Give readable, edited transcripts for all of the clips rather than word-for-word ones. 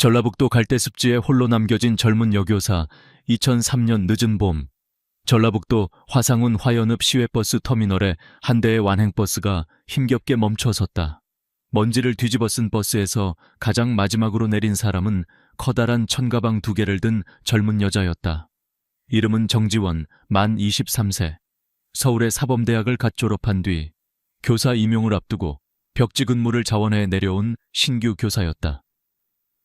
전라북도 갈대습지에 홀로 남겨진 젊은 여교사. 2003년 늦은 봄, 전라북도 화상훈 화연읍 시외버스 터미널에 한 대의 완행버스가 힘겹게 멈춰 섰다. 먼지를 뒤집어 쓴 버스에서 가장 마지막으로 내린 사람은 커다란 천가방 2개를 든 젊은 여자였다. 이름은 정지원, 만 23세. 서울의 사범대학을 갓 졸업한 뒤 교사 임용을 앞두고 벽지 근무를 자원해 내려온 신규 교사였다.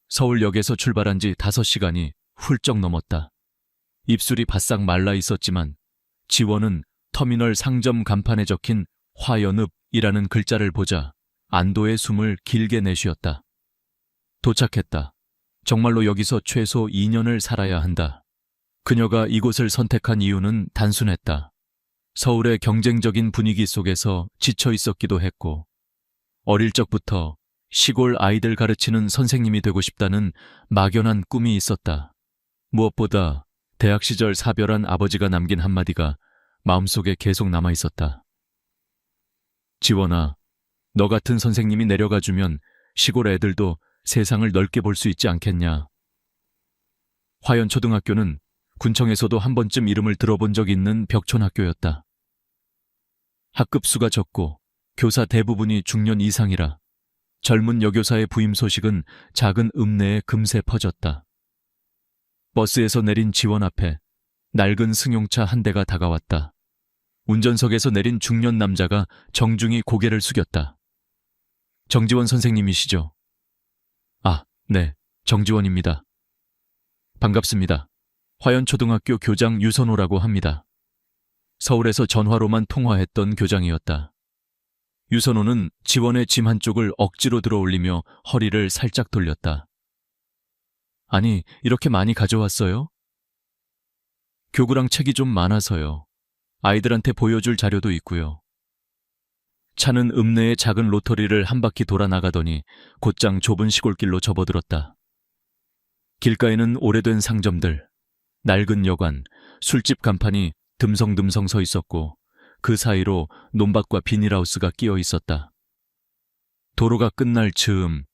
서울역에서 출발한 지 5시간이 훌쩍 넘었다. 입술이 바싹 말라 있었지만 지원은 터미널 상점 간판에 적힌 화연읍이라는 글자를 보자 안도의 숨을 길게 내쉬었다. 도착했다. 정말로 여기서 최소 2년을 살아야 한다. 그녀가 이곳을 선택한 이유는 단순했다. 서울의 경쟁적인 분위기 속에서 지쳐 있었기도 했고, 어릴 적부터 시골 아이들 가르치는 선생님이 되고 싶다는 막연한 꿈이 있었다. 무엇보다 대학 시절 사별한 아버지가 남긴 한마디가 마음속에 계속 남아 있었다. 지원아, 너 같은 선생님이 내려가주면 시골 애들도 세상을 넓게 볼 수 있지 않겠냐. 화연초등학교는 군청에서도 한 번쯤 이름을 들어본 적 있는 벽촌학교였다. 학급 수가 적고 교사 대부분이 중년 이상이라 젊은 여교사의 부임 소식은 작은 읍내에 금세 퍼졌다. 버스에서 내린 지원 앞에 낡은 승용차 한 대가 다가왔다. 운전석에서 내린 중년 남자가 정중히 고개를 숙였다. 정지원 선생님이시죠? 아, 네, 정지원입니다. 반갑습니다. 화연초등학교 교장 유선호라고 합니다. 서울에서 전화로만 통화했던 교장이었다. 유선호는 지원의 짐 한쪽을 억지로 들어올리며 허리를 살짝 돌렸다. 아니, 이렇게 많이 가져왔어요? 교구랑 책이 좀 많아서요. 아이들한테 보여줄 자료도 있고요. 차는 읍내의 작은 로터리를 한 바퀴 돌아 나가더니 곧장 좁은 시골길로 접어들었다. 길가에는 오래된 상점들, 낡은 여관, 술집 간판이 듬성듬성 서 있었고 그 사이로 논밭과 비닐하우스가 끼어 있었다. 도로가 끝날 즈음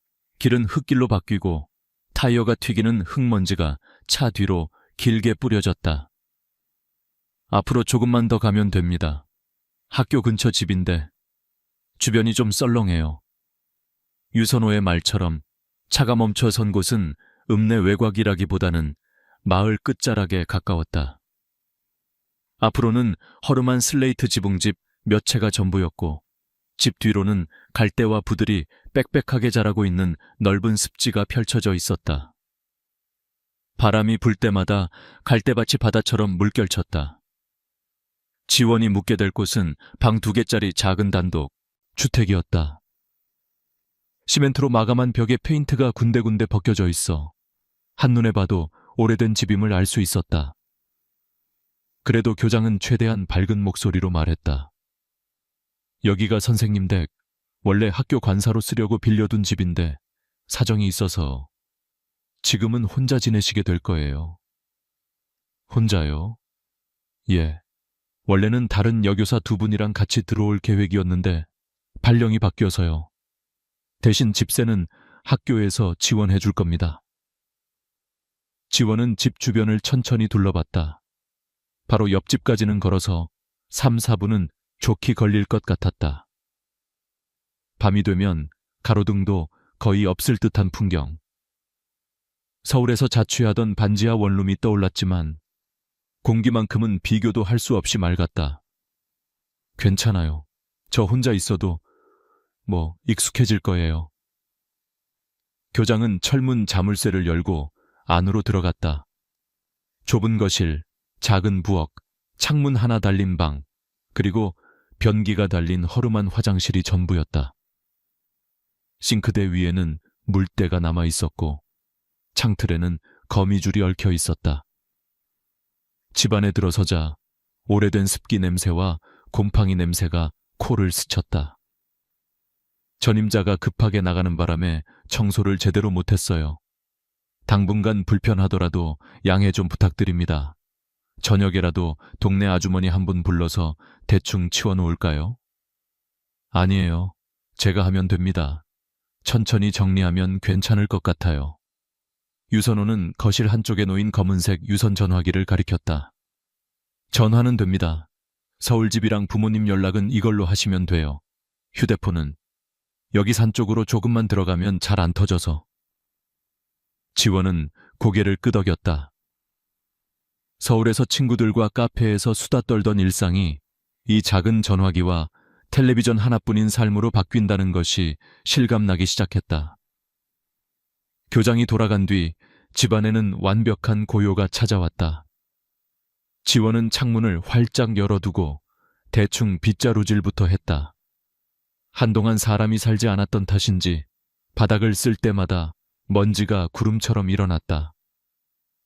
길은 흙길로 바뀌고 타이어가 튀기는 흙먼지가 차 뒤로 길게 뿌려졌다. 앞으로 조금만 더 가면 됩니다. 학교 근처 집인데 주변이 좀 썰렁해요. 유선호의 말처럼 차가 멈춰 선 곳은 읍내 외곽이라기보다는 마을 끝자락에 가까웠다. 앞으로는 허름한 슬레이트 지붕집 몇 채가 전부였고 집 뒤로는 갈대와 부들이 빽빽하게 자라고 있는 넓은 습지가 펼쳐져 있었다. 바람이 불 때마다 갈대밭이 바다처럼 물결쳤다. 지원이 묵게 될 곳은 방 2개짜리 작은 단독 주택이었다. 시멘트로 마감한 벽에 페인트가 군데군데 벗겨져 있어 한눈에 봐도 오래된 집임을 알 수 있었다. 그래도 교장은 최대한 밝은 목소리로 말했다. 여기가 선생님 댁, 원래 학교 관사로 쓰려고 빌려둔 집인데 사정이 있어서 지금은 혼자 지내시게 될 거예요. 혼자요? 예. 원래는 다른 여교사 2분이랑 같이 들어올 계획이었는데 발령이 바뀌어서요. 대신 집세는 학교에서 지원해 줄 겁니다. 지원은 집 주변을 천천히 둘러봤다. 바로 옆집까지는 걸어서 3, 4분은 좋게 걸릴 것 같았다. 밤이 되면 가로등도 거의 없을 듯한 풍경. 서울에서 자취하던 반지하 원룸이 떠올랐지만 공기만큼은 비교도 할 수 없이 맑았다. 괜찮아요. 저 혼자 있어도 익숙해질 거예요. 교장은 철문 자물쇠를 열고 안으로 들어갔다. 좁은 거실, 작은 부엌, 창문 하나 달린 방, 그리고 변기가 달린 허름한 화장실이 전부였다. 싱크대 위에는 물때가 남아 있었고 창틀에는 거미줄이 얽혀 있었다. 집 안에 들어서자 오래된 습기 냄새와 곰팡이 냄새가 코를 스쳤다. 전임자가 급하게 나가는 바람에 청소를 제대로 못했어요. 당분간 불편하더라도 양해 좀 부탁드립니다. 저녁에라도 동네 아주머니 한 분 불러서 대충 치워놓을까요? 아니에요. 제가 하면 됩니다. 천천히 정리하면 괜찮을 것 같아요. 유선호는 거실 한쪽에 놓인 검은색 유선 전화기를 가리켰다. 전화는 됩니다. 서울집이랑 부모님 연락은 이걸로 하시면 돼요. 휴대폰은 여기 산 쪽으로 조금만 들어가면 잘 안 터져서. 지원은 고개를 끄덕였다. 서울에서 친구들과 카페에서 수다 떨던 일상이 이 작은 전화기와 텔레비전 하나뿐인 삶으로 바뀐다는 것이 실감나기 시작했다. 교장이 돌아간 뒤 집안에는 완벽한 고요가 찾아왔다. 지원은 창문을 활짝 열어두고 대충 빗자루질부터 했다. 한동안 사람이 살지 않았던 탓인지 바닥을 쓸 때마다 먼지가 구름처럼 일어났다.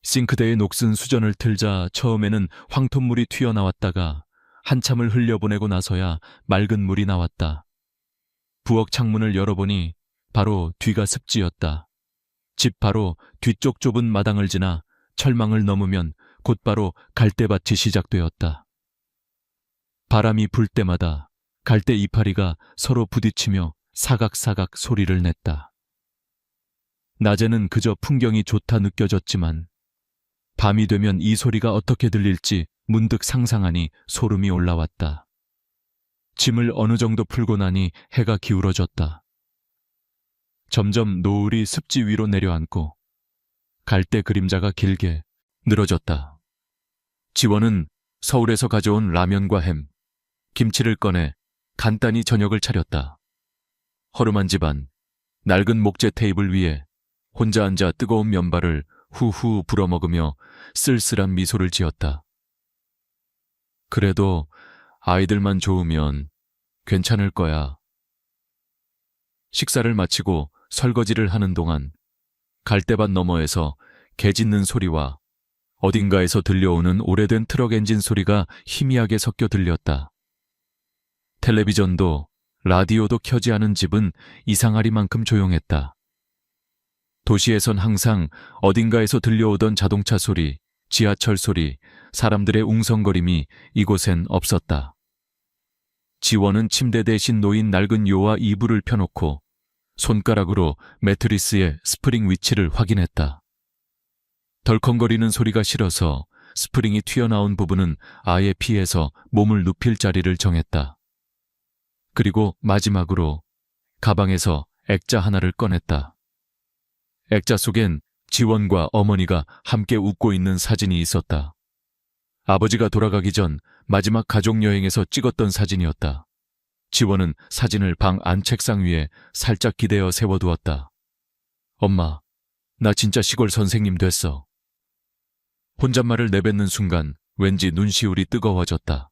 싱크대에 녹슨 수전을 틀자 처음에는 황토물이 튀어나왔다가 한참을 흘려보내고 나서야 맑은 물이 나왔다. 부엌 창문을 열어보니 바로 뒤가 습지였다. 집 바로 뒤쪽 좁은 마당을 지나 철망을 넘으면 곧바로 갈대밭이 시작되었다. 바람이 불 때마다 갈대 이파리가 서로 부딪히며 사각사각 소리를 냈다. 낮에는 그저 풍경이 좋다 느껴졌지만 밤이 되면 이 소리가 어떻게 들릴지 문득 상상하니 소름이 올라왔다. 짐을 어느 정도 풀고 나니 해가 기울어졌다. 점점 노을이 습지 위로 내려앉고 갈대 그림자가 길게 늘어졌다. 지원은 서울에서 가져온 라면과 햄, 김치를 꺼내 간단히 저녁을 차렸다. 허름한 집안, 낡은 목재 테이블 위에 혼자 앉아 뜨거운 면발을 후후 불어먹으며 쓸쓸한 미소를 지었다. 그래도 아이들만 좋으면 괜찮을 거야. 식사를 마치고 설거지를 하는 동안 갈대밭 너머에서 개 짖는 소리와 어딘가에서 들려오는 오래된 트럭 엔진 소리가 희미하게 섞여 들렸다. 텔레비전도 라디오도 켜지 않은 집은 이상하리만큼 조용했다. 도시에선 항상 어딘가에서 들려오던 자동차 소리, 지하철 소리, 사람들의 웅성거림이 이곳엔 없었다. 지원은 침대 대신 놓인 낡은 요와 이불을 펴놓고 손가락으로 매트리스의 스프링 위치를 확인했다. 덜컹거리는 소리가 싫어서 스프링이 튀어나온 부분은 아예 피해서 몸을 눕힐 자리를 정했다. 그리고 마지막으로 가방에서 액자 하나를 꺼냈다. 액자 속엔 지원과 어머니가 함께 웃고 있는 사진이 있었다. 아버지가 돌아가기 전 마지막 가족여행에서 찍었던 사진이었다. 지원은 사진을 방 안책상 위에 살짝 기대어 세워두었다. 엄마, 나 진짜 시골 선생님 됐어. 혼잣말을 내뱉는 순간 왠지 눈시울이 뜨거워졌다.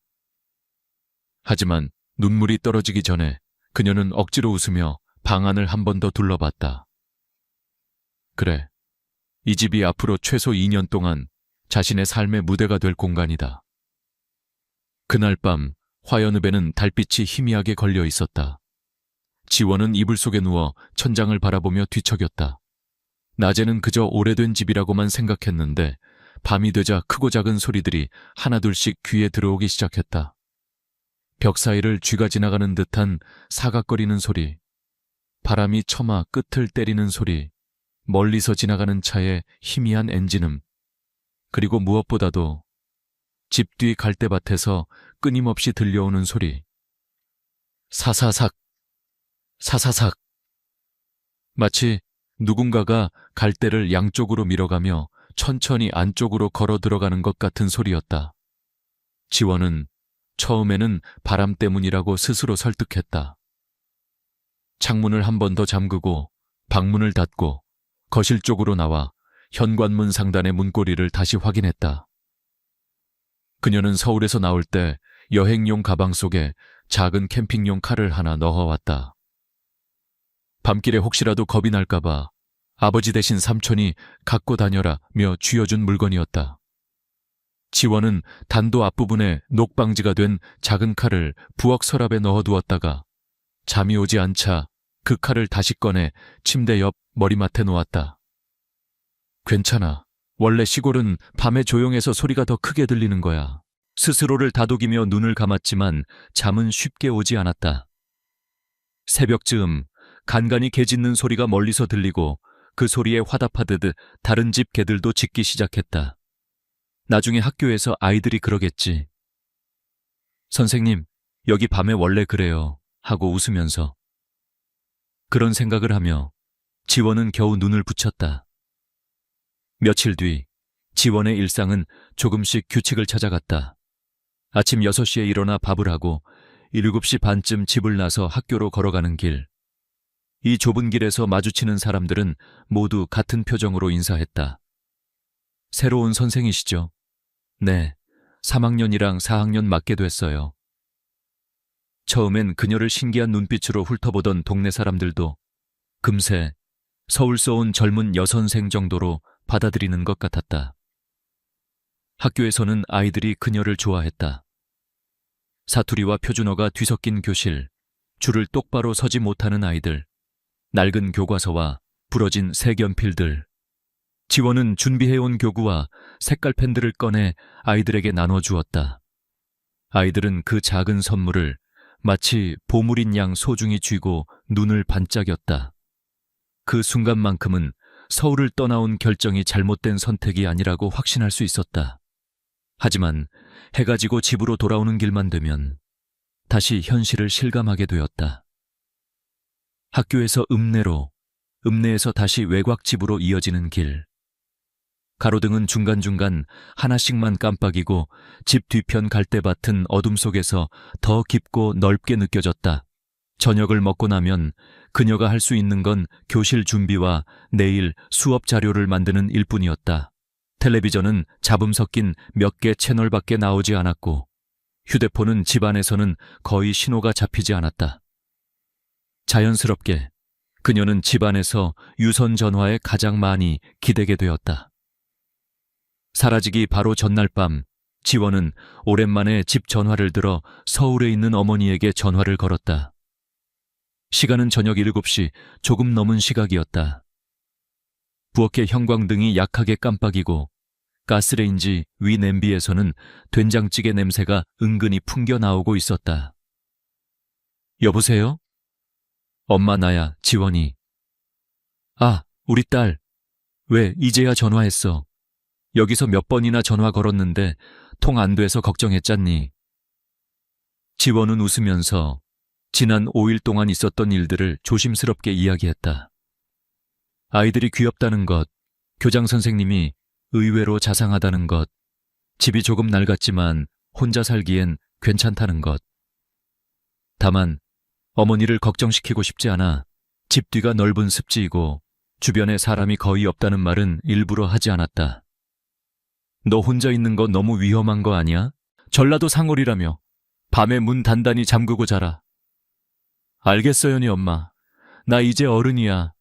하지만 눈물이 떨어지기 전에 그녀는 억지로 웃으며 방 안을 한 번 더 둘러봤다. 그래, 이 집이 앞으로 최소 2년 동안 자신의 삶의 무대가 될 공간이다. 그날 밤 화연읍에는 달빛이 희미하게 걸려 있었다. 지원은 이불 속에 누워 천장을 바라보며 뒤척였다. 낮에는 그저 오래된 집이라고만 생각했는데 밤이 되자 크고 작은 소리들이 하나둘씩 귀에 들어오기 시작했다. 벽 사이를 쥐가 지나가는 듯한 사각거리는 소리, 바람이 처마 끝을 때리는 소리, 멀리서 지나가는 차의 희미한 엔진음, 그리고 무엇보다도 집 뒤 갈대밭에서 끊임없이 들려오는 소리. 사사삭, 사사삭. 마치 누군가가 갈대를 양쪽으로 밀어가며 천천히 안쪽으로 걸어 들어가는 것 같은 소리였다. 지원은 처음에는 바람 때문이라고 스스로 설득했다. 창문을 한 번 더 잠그고 방문을 닫고 거실 쪽으로 나와 현관문 상단의 문고리를 다시 확인했다. 그녀는 서울에서 나올 때 여행용 가방 속에 작은 캠핑용 칼을 하나 넣어왔다. 밤길에 혹시라도 겁이 날까봐 아버지 대신 삼촌이 갖고 다녀라며 쥐어준 물건이었다. 지원은 단도 앞부분에 녹방지가 된 작은 칼을 부엌 서랍에 넣어두었다가 잠이 오지 않자 그 칼을 다시 꺼내 침대 옆 머리맡에 놓았다. 괜찮아. 원래 시골은 밤에 조용해서 소리가 더 크게 들리는 거야. 스스로를 다독이며 눈을 감았지만 잠은 쉽게 오지 않았다. 새벽 즈음 간간히 개 짖는 소리가 멀리서 들리고 그 소리에 화답하듯 다른 집 개들도 짖기 시작했다. 나중에 학교에서 아이들이 그러겠지. 선생님, 여기 밤에 원래 그래요. 하고 웃으면서. 그런 생각을 하며 지원은 겨우 눈을 붙였다. 며칠 뒤 지원의 일상은 조금씩 규칙을 찾아갔다. 아침 6시에 일어나 밥을 하고 7시 반쯤 집을 나서 학교로 걸어가는 길. 이 좁은 길에서 마주치는 사람들은 모두 같은 표정으로 인사했다. 새로운 선생이시죠? 네, 3학년이랑 4학년 맡게 됐어요. 처음엔 그녀를 신기한 눈빛으로 훑어보던 동네 사람들도 금세 서울서 온 젊은 여선생 정도로 받아들이는 것 같았다. 학교에서는 아이들이 그녀를 좋아했다. 사투리와 표준어가 뒤섞인 교실, 줄을 똑바로 서지 못하는 아이들, 낡은 교과서와 부러진 색연필들. 지원은 준비해온 교구와 색깔 펜들을 꺼내 아이들에게 나눠주었다. 아이들은 그 작은 선물을 마치 보물인 양 소중히 쥐고 눈을 반짝였다. 그 순간만큼은 서울을 떠나온 결정이 잘못된 선택이 아니라고 확신할 수 있었다. 하지만 해가 지고 집으로 돌아오는 길만 되면 다시 현실을 실감하게 되었다. 학교에서 읍내로, 읍내에서 다시 외곽집으로 이어지는 길. 가로등은 중간중간 하나씩만 깜빡이고 집 뒤편 갈대밭은 어둠 속에서 더 깊고 넓게 느껴졌다. 저녁을 먹고 나면 그녀가 할 수 있는 건 교실 준비와 내일 수업 자료를 만드는 일뿐이었다. 텔레비전은 잡음 섞인 몇 개 채널밖에 나오지 않았고 휴대폰은 집안에서는 거의 신호가 잡히지 않았다. 자연스럽게 그녀는 집안에서 유선 전화에 가장 많이 기대게 되었다. 사라지기 바로 전날 밤, 지원은 오랜만에 집 전화를 들어 서울에 있는 어머니에게 전화를 걸었다. 시간은 저녁 7시 조금 넘은 시각이었다. 부엌의 형광등이 약하게 깜빡이고 가스레인지 위 냄비에서는 된장찌개 냄새가 은근히 풍겨 나오고 있었다. 여보세요? 엄마 나야, 지원이. 아, 우리 딸. 왜 이제야 전화했어? 여기서 몇 번이나 전화 걸었는데 통 안 돼서 걱정했잖니. 지원은 웃으면서 지난 5일 동안 있었던 일들을 조심스럽게 이야기했다. 아이들이 귀엽다는 것, 교장 선생님이 의외로 자상하다는 것, 집이 조금 낡았지만 혼자 살기엔 괜찮다는 것. 다만 어머니를 걱정시키고 싶지 않아 집 뒤가 넓은 습지이고 주변에 사람이 거의 없다는 말은 일부러 하지 않았다. 너 혼자 있는 거 너무 위험한 거 아니야? 전라도 상월이라며 밤에 문 단단히 잠그고 자라. 알겠어요니 엄마. 나 이제 어른이야.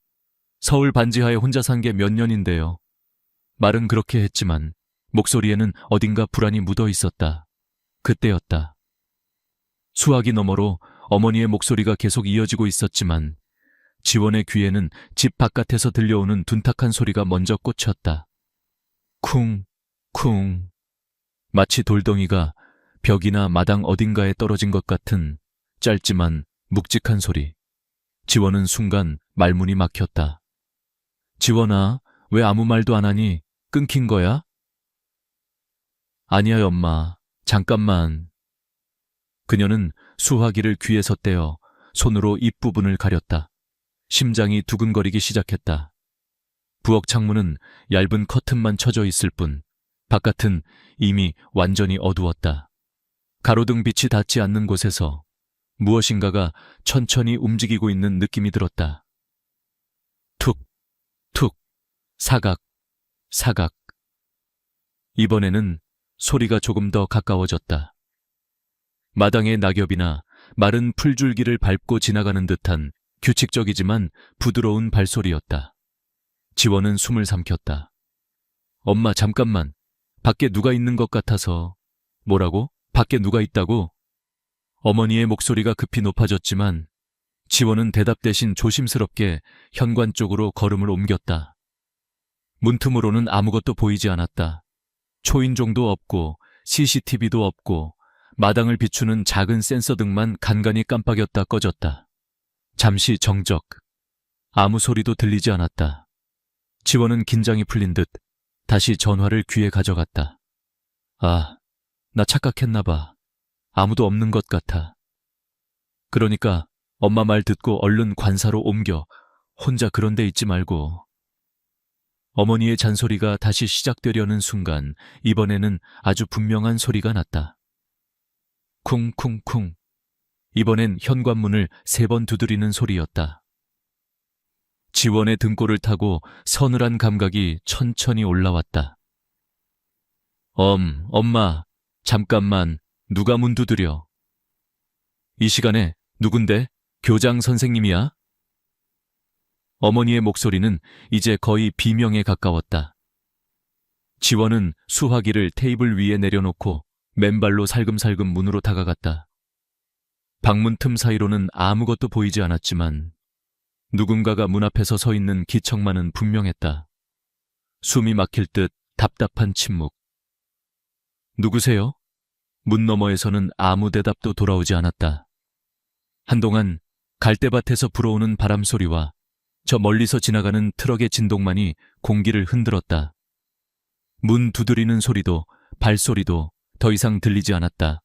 서울 반지하에 혼자 산 게 몇 년인데요. 말은 그렇게 했지만 목소리에는 어딘가 불안이 묻어 있었다. 그때였다. 수화기 너머로 어머니의 목소리가 계속 이어지고 있었지만 지원의 귀에는 집 바깥에서 들려오는 둔탁한 소리가 먼저 꽂혔다. 쿵, 쿵. 마치 돌덩이가 벽이나 마당 어딘가에 떨어진 것 같은 짧지만 묵직한 소리. 지원은 순간 말문이 막혔다. 지원아, 왜 아무 말도 안 하니? 끊긴 거야? 아니야, 엄마. 잠깐만. 그녀는 수화기를 귀에서 떼어 손으로 입부분을 가렸다. 심장이 두근거리기 시작했다. 부엌 창문은 얇은 커튼만 쳐져 있을 뿐 바깥은 이미 완전히 어두웠다. 가로등 빛이 닿지 않는 곳에서 무엇인가가 천천히 움직이고 있는 느낌이 들었다. 툭, 툭, 사각, 사각. 이번에는 소리가 조금 더 가까워졌다. 마당의 낙엽이나 마른 풀줄기를 밟고 지나가는 듯한 규칙적이지만 부드러운 발소리였다. 지원은 숨을 삼켰다. 엄마, 잠깐만. 밖에 누가 있는 것 같아서. 뭐라고? 밖에 누가 있다고? 어머니의 목소리가 급히 높아졌지만 지원은 대답 대신 조심스럽게 현관 쪽으로 걸음을 옮겼다. 문틈으로는 아무것도 보이지 않았다. 초인종도 없고 CCTV도 없고 마당을 비추는 작은 센서 등만 간간히 깜빡였다 꺼졌다. 잠시 정적. 아무 소리도 들리지 않았다. 지원은 긴장이 풀린 듯 다시 전화를 귀에 가져갔다. 아, 나 착각했나 봐. 아무도 없는 것 같아. 그러니까 엄마 말 듣고 얼른 관사로 옮겨. 혼자 그런 데 있지 말고. 어머니의 잔소리가 다시 시작되려는 순간 이번에는 아주 분명한 소리가 났다. 쿵쿵쿵. 이번엔 현관문을 3번 두드리는 소리였다. 지원의 등골을 타고 서늘한 감각이 천천히 올라왔다. 엄마, 잠깐만, 누가 문 두드려? 이 시간에 누군데? 교장 선생님이야? 어머니의 목소리는 이제 거의 비명에 가까웠다. 지원은 수화기를 테이블 위에 내려놓고 맨발로 살금살금 문으로 다가갔다. 방문 틈 사이로는 아무것도 보이지 않았지만 누군가가 문 앞에서 서 있는 기척만은 분명했다. 숨이 막힐 듯 답답한 침묵. 누구세요? 문 너머에서는 아무 대답도 돌아오지 않았다. 한동안 갈대밭에서 불어오는 바람소리와 저 멀리서 지나가는 트럭의 진동만이 공기를 흔들었다. 문 두드리는 소리도 발소리도 더 이상 들리지 않았다.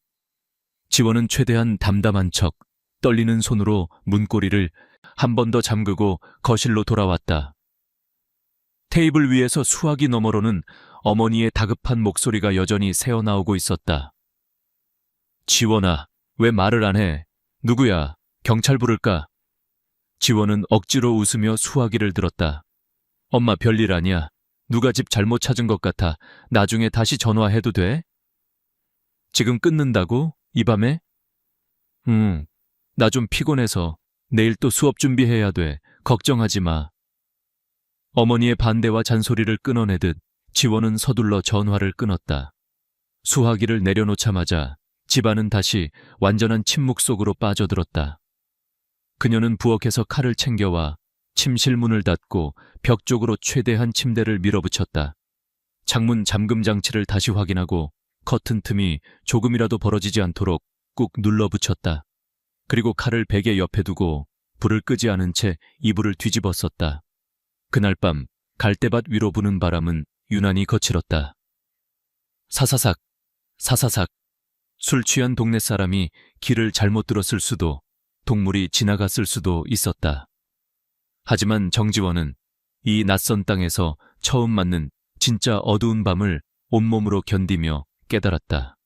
지원은 최대한 담담한 척 떨리는 손으로 문고리를 한 번 더 잠그고 거실로 돌아왔다. 테이블 위에서 수화기 너머로는 어머니의 다급한 목소리가 여전히 새어나오고 있었다. 지원아, 왜 말을 안 해? 누구야? 경찰 부를까? 지원은 억지로 웃으며 수화기를 들었다. 엄마 별일 아니야. 누가 집 잘못 찾은 것 같아. 나중에 다시 전화해도 돼? 지금 끊는다고? 이 밤에? 나 좀 피곤해서 내일 또 수업 준비해야 돼. 걱정하지 마. 어머니의 반대와 잔소리를 끊어내듯 지원은 서둘러 전화를 끊었다. 수화기를 내려놓자마자 집안은 다시 완전한 침묵 속으로 빠져들었다. 그녀는 부엌에서 칼을 챙겨와 침실 문을 닫고 벽 쪽으로 최대한 침대를 밀어붙였다. 창문 잠금 장치를 다시 확인하고 커튼 틈이 조금이라도 벌어지지 않도록 꾹 눌러붙였다. 그리고 칼을 베개 옆에 두고 불을 끄지 않은 채 이불을 뒤집었었다. 그날 밤 갈대밭 위로 부는 바람은 유난히 거칠었다. 사사삭, 사사삭. 술 취한 동네 사람이 길을 잘못 들었을 수도, 동물이 지나갔을 수도 있었다. 하지만 정지원은 이 낯선 땅에서 처음 맞는 진짜 어두운 밤을 온몸으로 견디며 깨달았다.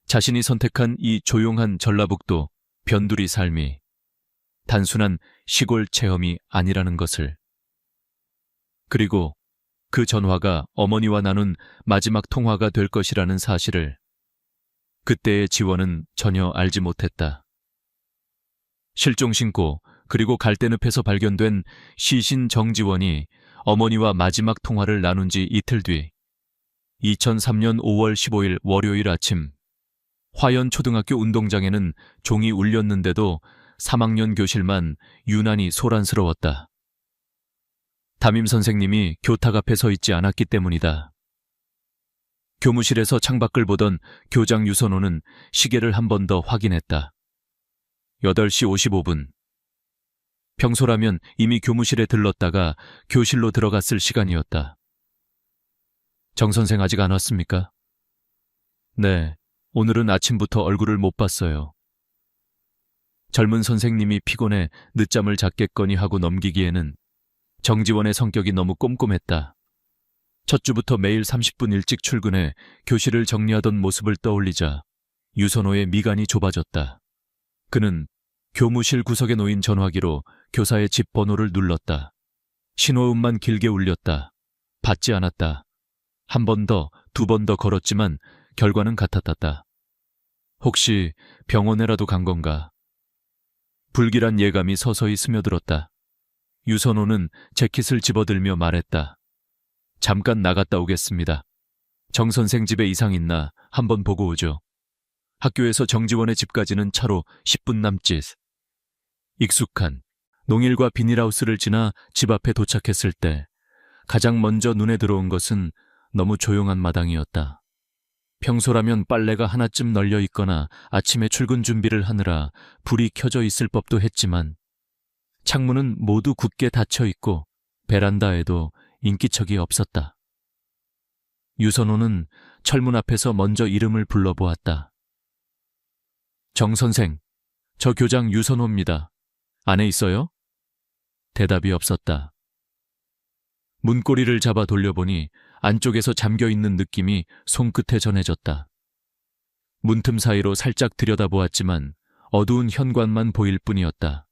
자신이 선택한 이 조용한 전라북도 변두리 삶이 단순한 시골 체험이 아니라는 것을. 그리고 그 전화가 어머니와 나눈 마지막 통화가 될 것이라는 사실을 그때의 지원은 전혀 알지 못했다. 실종 신고 그리고 갈대늪에서 발견된 시신 정지원이 어머니와 마지막 통화를 나눈 지 이틀 뒤 2003년 5월 15일 월요일 아침 화연초등학교 운동장에는 종이 울렸는데도 3학년 교실만 유난히 소란스러웠다. 담임 선생님이 교탁 앞에 서 있지 않았기 때문이다. 교무실에서 창밖을 보던 교장 유선호는 시계를 한 번 더 확인했다. 8시 55분. 평소라면 이미 교무실에 들렀다가 교실로 들어갔을 시간이었다. 정 선생 아직 안 왔습니까? 네, 오늘은 아침부터 얼굴을 못 봤어요. 젊은 선생님이 피곤해 늦잠을 잤겠거니 하고 넘기기에는 정지원의 성격이 너무 꼼꼼했다. 첫 주부터 매일 30분 일찍 출근해 교실을 정리하던 모습을 떠올리자 유선호의 미간이 좁아졌다. 그는 교무실 구석에 놓인 전화기로 교사의 집 번호를 눌렀다. 신호음만 길게 울렸다. 받지 않았다. 한 번 더, 2번 더 걸었지만 결과는 같았다. 혹시 병원에라도 간 건가? 불길한 예감이 서서히 스며들었다. 유선호는 재킷을 집어들며 말했다. 잠깐 나갔다 오겠습니다. 정 선생 집에 이상 있나 한번 보고 오죠. 학교에서 정지원의 집까지는 차로 10분 남짓. 익숙한 농일과 비닐하우스를 지나 집 앞에 도착했을 때 가장 먼저 눈에 들어온 것은 너무 조용한 마당이었다. 평소라면 빨래가 하나쯤 널려 있거나 아침에 출근 준비를 하느라 불이 켜져 있을 법도 했지만 창문은 모두 굳게 닫혀 있고 베란다에도 인기척이 없었다. 유선호는 철문 앞에서 먼저 이름을 불러보았다. 정 선생, 저 교장 유선호입니다. 안에 있어요? 대답이 없었다. 문고리를 잡아 돌려보니 안쪽에서 잠겨있는 느낌이 손끝에 전해졌다. 문틈 사이로 살짝 들여다보았지만 어두운 현관만 보일 뿐이었다.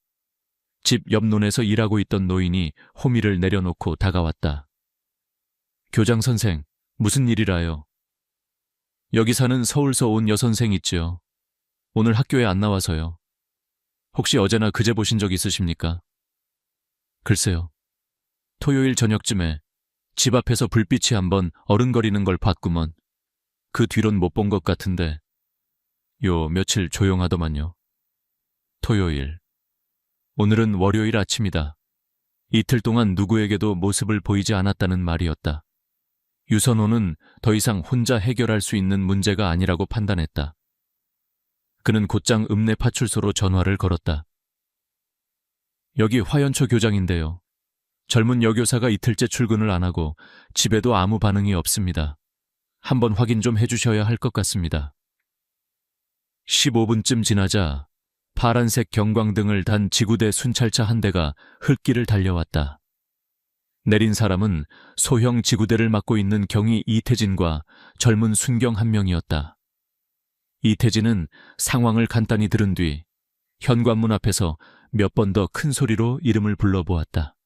집 옆론에서 일하고 있던 노인이 호미를 내려놓고 다가왔다. 교장 선생, 무슨 일이라요? 여기 사는 서울서 온 여선생 있지요. 오늘 학교에 안 나와서요. 혹시 어제나 그제 보신 적 있으십니까? 글쎄요. 토요일 저녁쯤에 집 앞에서 불빛이 한번 어른거리는 걸 봤구먼. 그 뒤론 못 본 것 같은데 요 며칠 조용하더만요. 토요일. 오늘은 월요일 아침이다. 이틀 동안 누구에게도 모습을 보이지 않았다는 말이었다. 유선호는 더 이상 혼자 해결할 수 있는 문제가 아니라고 판단했다. 그는 곧장 읍내 파출소로 전화를 걸었다. 여기 화연초 교장인데요. 젊은 여교사가 이틀째 출근을 안 하고 집에도 아무 반응이 없습니다. 한번 확인 좀 해주셔야 할 것 같습니다. 15분쯤 지나자 파란색 경광등을 단 지구대 순찰차 한 대가 흙길을 달려왔다. 내린 사람은 소형 지구대를 맡고 있는 경위 이태진과 젊은 순경 한 명이었다. 이태진은 상황을 간단히 들은 뒤 현관문 앞에서 몇 번 더 큰 소리로 이름을 불러보았다.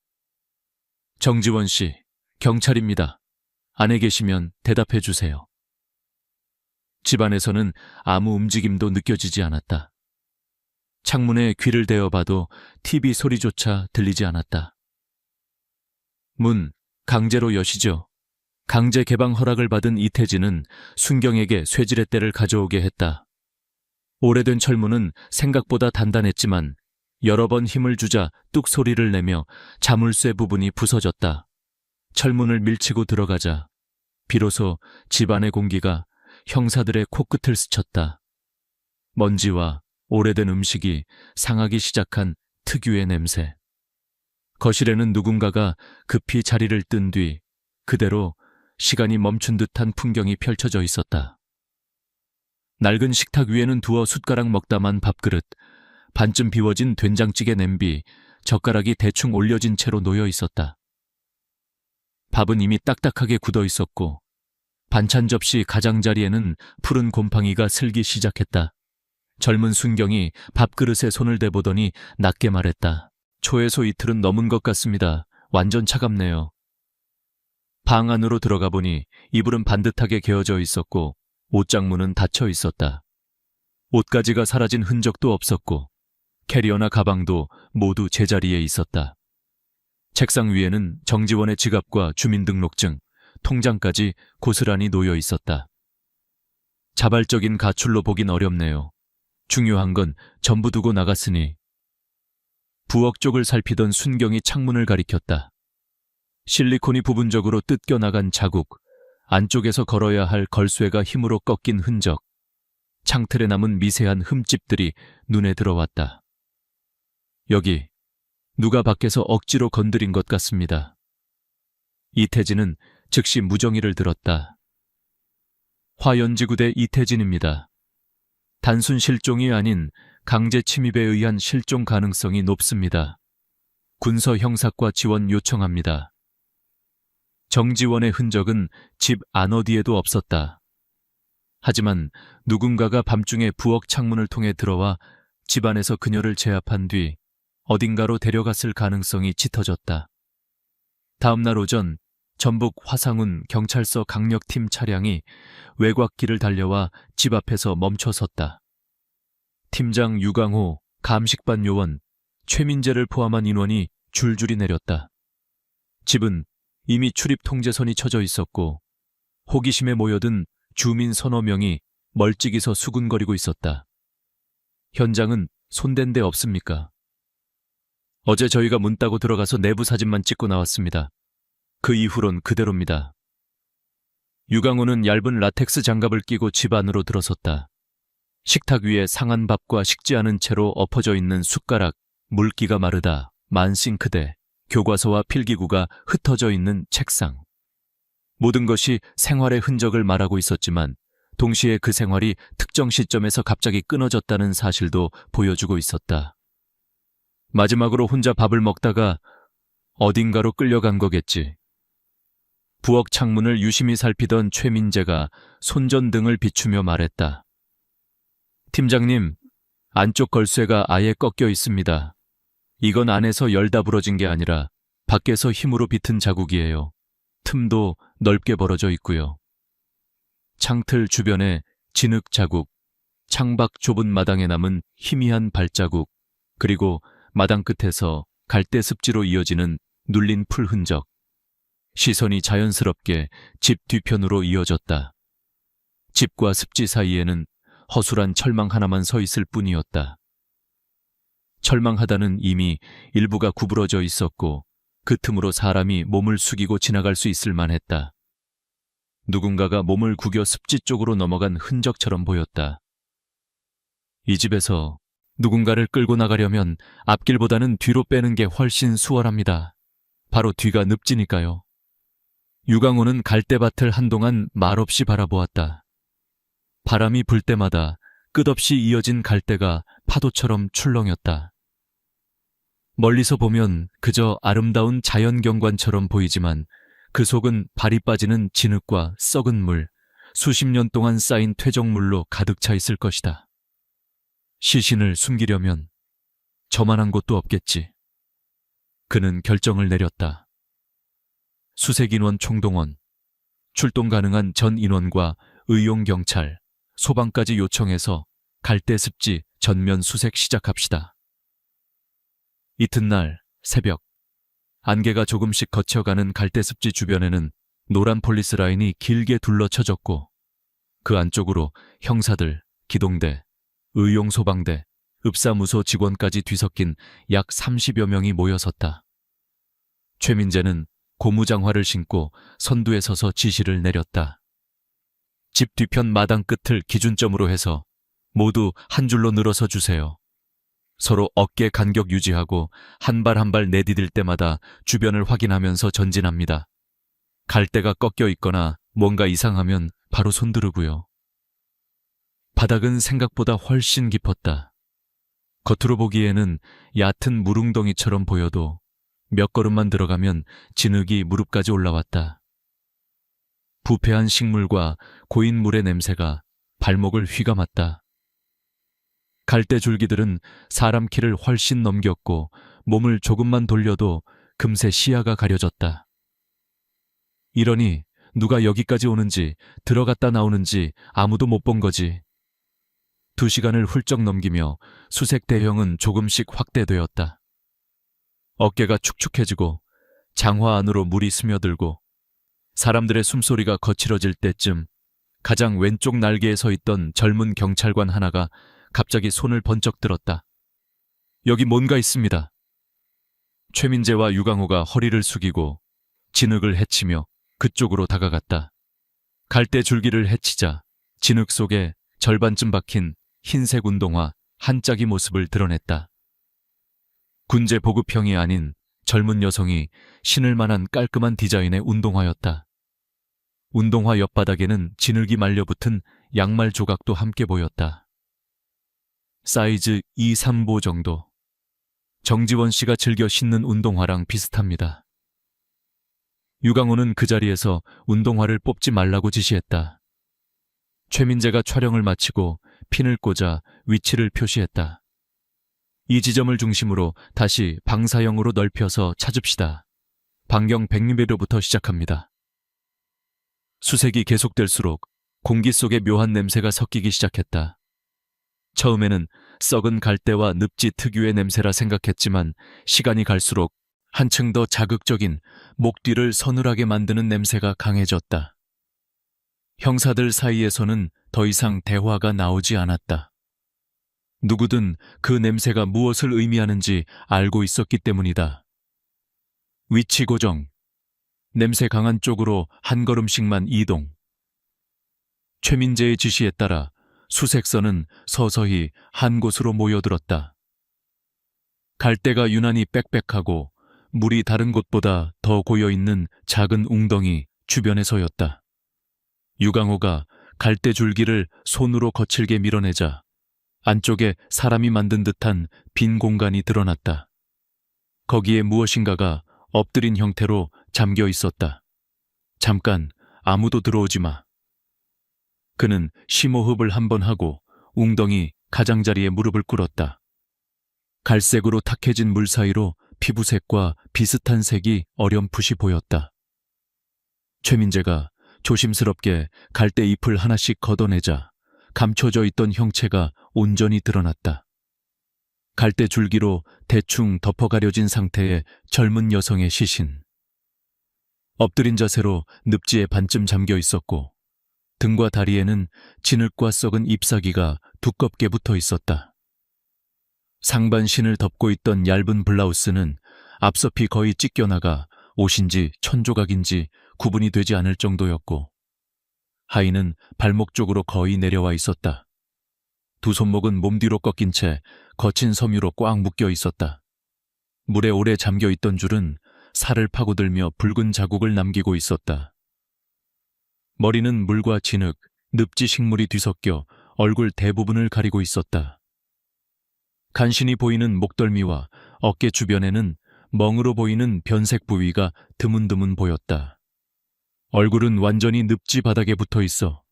정지원 씨, 경찰입니다. 안에 계시면 대답해 주세요. 집안에서는 아무 움직임도 느껴지지 않았다. 창문에 귀를 대어봐도 TV 소리조차 들리지 않았다. 문, 강제로 여시죠. 강제 개방 허락을 받은 이태진은 순경에게 쇠지렛대를 가져오게 했다. 오래된 철문은 생각보다 단단했지만 여러 번 힘을 주자 뚝 소리를 내며 자물쇠 부분이 부서졌다. 철문을 밀치고 들어가자 비로소 집안의 공기가 형사들의 코끝을 스쳤다. 먼지와 오래된 음식이 상하기 시작한 특유의 냄새. 거실에는 누군가가 급히 자리를 뜬 뒤 그대로 시간이 멈춘 듯한 풍경이 펼쳐져 있었다. 낡은 식탁 위에는 두어 숟가락 먹다만 밥그릇, 반쯤 비워진 된장찌개 냄비, 젓가락이 대충 올려진 채로 놓여 있었다. 밥은 이미 딱딱하게 굳어 있었고 반찬 접시 가장자리에는 푸른 곰팡이가 슬기 시작했다. 젊은 순경이 밥그릇에 손을 대보더니 낮게 말했다. 초에서 이틀은 넘은 것 같습니다. 완전 차갑네요. 방 안으로 들어가 보니 이불은 반듯하게 개어져 있었고 옷장문은 닫혀 있었다. 옷가지가 사라진 흔적도 없었고 캐리어나 가방도 모두 제자리에 있었다. 책상 위에는 정지원의 지갑과 주민등록증, 통장까지 고스란히 놓여 있었다. 자발적인 가출로 보긴 어렵네요. 중요한 건 전부 두고 나갔으니. 부엌 쪽을 살피던 순경이 창문을 가리켰다. 실리콘이 부분적으로 뜯겨 나간 자국, 안쪽에서 걸어야 할 걸쇠가 힘으로 꺾인 흔적, 창틀에 남은 미세한 흠집들이 눈에 들어왔다. 여기 누가 밖에서 억지로 건드린 것 같습니다. 이태진은 즉시 무정의를 들었다. 화연지구대 이태진입니다. 단순 실종이 아닌 강제 침입에 의한 실종 가능성이 높습니다. 군서 형사과 지원 요청합니다. 정지원의 흔적은 집 안 어디에도 없었다. 하지만 누군가가 밤중에 부엌 창문을 통해 들어와 집안에서 그녀를 제압한 뒤 어딘가로 데려갔을 가능성이 짙어졌다. 다음 날 오전 전북 화상훈 경찰서 강력팀 차량이 외곽길을 달려와 집 앞에서 멈춰 섰다. 팀장 유강호, 감식반 요원, 최민재를 포함한 인원이 줄줄이 내렸다. 집은 이미 출입 통제선이 쳐져 있었고 호기심에 모여든 주민 서너 명이 멀찍이서 수군거리고 있었다. 현장은 손댄 데 없습니까? 어제 저희가 문 따고 들어가서 내부 사진만 찍고 나왔습니다. 그 이후론 그대로입니다. 유강호는 얇은 라텍스 장갑을 끼고 집 안으로 들어섰다. 식탁 위에 상한 밥과 식지 않은 채로 엎어져 있는 숟가락, 물기가 마르다, 만 싱크대, 교과서와 필기구가 흩어져 있는 책상. 모든 것이 생활의 흔적을 말하고 있었지만 동시에 그 생활이 특정 시점에서 갑자기 끊어졌다는 사실도 보여주고 있었다. 마지막으로 혼자 밥을 먹다가 어딘가로 끌려간 거겠지. 부엌 창문을 유심히 살피던 최민재가 손전등을 비추며 말했다. 팀장님, 안쪽 걸쇠가 아예 꺾여 있습니다. 이건 안에서 열다 부러진 게 아니라 밖에서 힘으로 비튼 자국이에요. 틈도 넓게 벌어져 있고요. 창틀 주변에 진흙 자국, 창밖 좁은 마당에 남은 희미한 발자국, 그리고 마당 끝에서 갈대 습지로 이어지는 눌린 풀 흔적. 시선이 자연스럽게 집 뒤편으로 이어졌다. 집과 습지 사이에는 허술한 철망 하나만 서 있을 뿐이었다. 철망 하단은 이미 일부가 구부러져 있었고 그 틈으로 사람이 몸을 숙이고 지나갈 수 있을 만했다. 누군가가 몸을 구겨 습지 쪽으로 넘어간 흔적처럼 보였다. 이 집에서 누군가를 끌고 나가려면 앞길보다는 뒤로 빼는 게 훨씬 수월합니다. 바로 뒤가 늪지니까요. 유강호는 갈대밭을 한동안 말없이 바라보았다. 바람이 불 때마다 끝없이 이어진 갈대가 파도처럼 출렁였다. 멀리서 보면 그저 아름다운 자연경관처럼 보이지만 그 속은 발이 빠지는 진흙과 썩은 물, 수십 년 동안 쌓인 퇴적물로 가득 차 있을 것이다. 시신을 숨기려면 저만한 곳도 없겠지. 그는 결정을 내렸다. 수색인원 총동원, 출동 가능한 전 인원과 의용경찰, 소방까지 요청해서 갈대습지 전면 수색 시작합시다. 이튿날 새벽, 안개가 조금씩 거쳐가는 갈대습지 주변에는 노란 폴리스 라인이 길게 둘러쳐졌고 그 안쪽으로 형사들, 기동대, 의용소방대, 읍사무소 직원까지 뒤섞인 약 30여 명이 모여섰다. 최민재는 고무장화를 신고 선두에 서서 지시를 내렸다. 집 뒤편 마당 끝을 기준점으로 해서 모두 한 줄로 늘어서 주세요. 서로 어깨 간격 유지하고 한 발 한 발 내디딜 때마다 주변을 확인하면서 전진합니다. 갈대가 꺾여 있거나 뭔가 이상하면 바로 손들으고요. 바닥은 생각보다 훨씬 깊었다. 겉으로 보기에는 얕은 물웅덩이처럼 보여도 몇 걸음만 들어가면 진흙이 무릎까지 올라왔다. 부패한 식물과 고인 물의 냄새가 발목을 휘감았다. 갈대 줄기들은 사람 키를 훨씬 넘겼고 몸을 조금만 돌려도 금세 시야가 가려졌다. 이러니 누가 여기까지 오는지 들어갔다 나오는지 아무도 못 본 거지. 2시간을 훌쩍 넘기며 수색 대형은 조금씩 확대되었다. 어깨가 축축해지고 장화 안으로 물이 스며들고 사람들의 숨소리가 거칠어질 때쯤 가장 왼쪽 날개에 서 있던 젊은 경찰관 하나가 갑자기 손을 번쩍 들었다. 여기 뭔가 있습니다. 최민재와 유강호가 허리를 숙이고 진흙을 헤치며 그쪽으로 다가갔다. 갈대 줄기를 헤치자 진흙 속에 절반쯤 박힌 흰색 운동화 한 짝이 모습을 드러냈다. 군제 보급형이 아닌 젊은 여성이 신을 만한 깔끔한 디자인의 운동화였다. 운동화 옆바닥에는 진흙이 말려붙은 양말 조각도 함께 보였다. 사이즈 2, 3보 정도. 정지원 씨가 즐겨 신는 운동화랑 비슷합니다. 유강호는 그 자리에서 운동화를 뽑지 말라고 지시했다. 최민재가 촬영을 마치고 핀을 꽂아 위치를 표시했다. 이 지점을 중심으로 다시 방사형으로 넓혀서 찾읍시다. 반경 100m부터 시작합니다. 수색이 계속될수록 공기 속에 묘한 냄새가 섞이기 시작했다. 처음에는 썩은 갈대와 늪지 특유의 냄새라 생각했지만 시간이 갈수록 한층 더 자극적인 목 뒤를 서늘하게 만드는 냄새가 강해졌다. 형사들 사이에서는 더 이상 대화가 나오지 않았다. 누구든 그 냄새가 무엇을 의미하는지 알고 있었기 때문이다. 위치 고정. 냄새 강한 쪽으로 한 걸음씩만 이동. 최민재의 지시에 따라 수색선은 서서히 한 곳으로 모여들었다. 갈대가 유난히 빽빽하고 물이 다른 곳보다 더 고여있는 작은 웅덩이 주변에서였다. 유강호가 갈대 줄기를 손으로 거칠게 밀어내자 안쪽에 사람이 만든 듯한 빈 공간이 드러났다. 거기에 무엇인가가 엎드린 형태로 잠겨 있었다. 잠깐, 아무도 들어오지 마. 그는 심호흡을 한번 하고 웅덩이 가장자리에 무릎을 꿇었다. 갈색으로 탁해진 물 사이로 피부색과 비슷한 색이 어렴풋이 보였다. 최민재가 조심스럽게 갈대 잎을 하나씩 걷어내자 감춰져 있던 형체가 온전히 드러났다. 갈대 줄기로 대충 덮어가려진 상태의 젊은 여성의 시신. 엎드린 자세로 늪지에 반쯤 잠겨 있었고 등과 다리에는 진흙과 썩은 잎사귀가 두껍게 붙어 있었다. 상반신을 덮고 있던 얇은 블라우스는 앞섭이 거의 찢겨나가 옷인지 천조각인지 구분이 되지 않을 정도였고 하의는 발목 쪽으로 거의 내려와 있었다. 두 손목은 몸 뒤로 꺾인 채 거친 섬유로 꽉 묶여 있었다. 물에 오래 잠겨 있던 줄은 살을 파고들며 붉은 자국을 남기고 있었다. 머리는 물과 진흙, 늪지 식물이 뒤섞여 얼굴 대부분을 가리고 있었다. 간신히 보이는 목덜미와 어깨 주변에는 멍으로 보이는 변색 부위가 드문드문 보였다. 얼굴은 완전히 늪지 바닥에 붙어 있어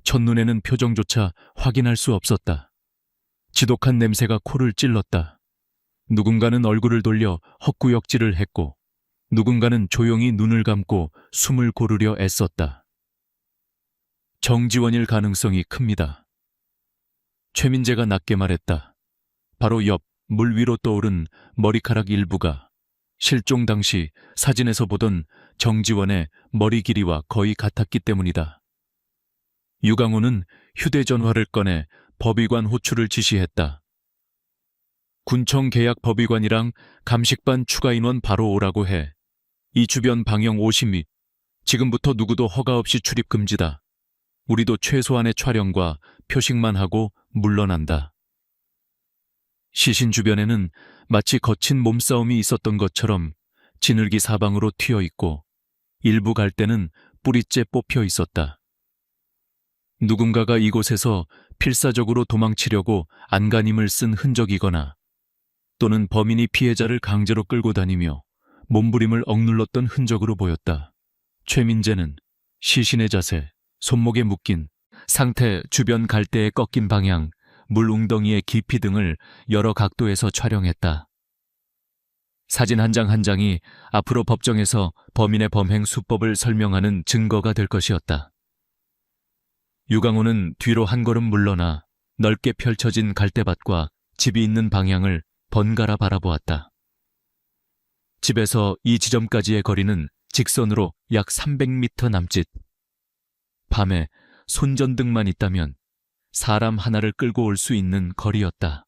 첫눈에는 표정조차 확인할 수 없었다. 지독한 냄새가 코를 찔렀다. 누군가는 얼굴을 돌려 헛구역질을 했고 누군가는 조용히 눈을 감고 숨을 고르려 애썼다. 정지원일 가능성이 큽니다. 최민재가 낮게 말했다. 바로 옆 물 위로 떠오른 머리카락 일부가 실종 당시 사진에서 보던 정지원의 머리 길이와 거의 같았기 때문이다. 유강호는 휴대전화를 꺼내 법의관 호출을 지시했다. 군청 계약 법의관이랑 감식반 추가 인원 바로 오라고 해. 이 주변 방영 50미. 지금부터 누구도 허가 없이 출입 금지다. 우리도 최소한의 촬영과 표식만 하고 물러난다. 시신 주변에는 마치 거친 몸싸움이 있었던 것처럼 진흙이 사방으로 튀어 있고 일부 갈대는 뿌리째 뽑혀 있었다. 누군가가 이곳에서 필사적으로 도망치려고 안간힘을 쓴 흔적이거나 또는 범인이 피해자를 강제로 끌고 다니며 몸부림을 억눌렀던 흔적으로 보였다. 최민재는 시신의 자세, 손목에 묶인 상태, 주변 갈대에 꺾인 방향, 물 웅덩이의 깊이 등을 여러 각도에서 촬영했다. 사진 한 장 한 장이 앞으로 법정에서 범인의 범행 수법을 설명하는 증거가 될 것이었다. 유강호는 뒤로 한 걸음 물러나 넓게 펼쳐진 갈대밭과 집이 있는 방향을 번갈아 바라보았다. 집에서 이 지점까지의 거리는 직선으로 약 300m 남짓. 밤에 손전등만 있다면 사람 하나를 끌고 올 수 있는 거리였다.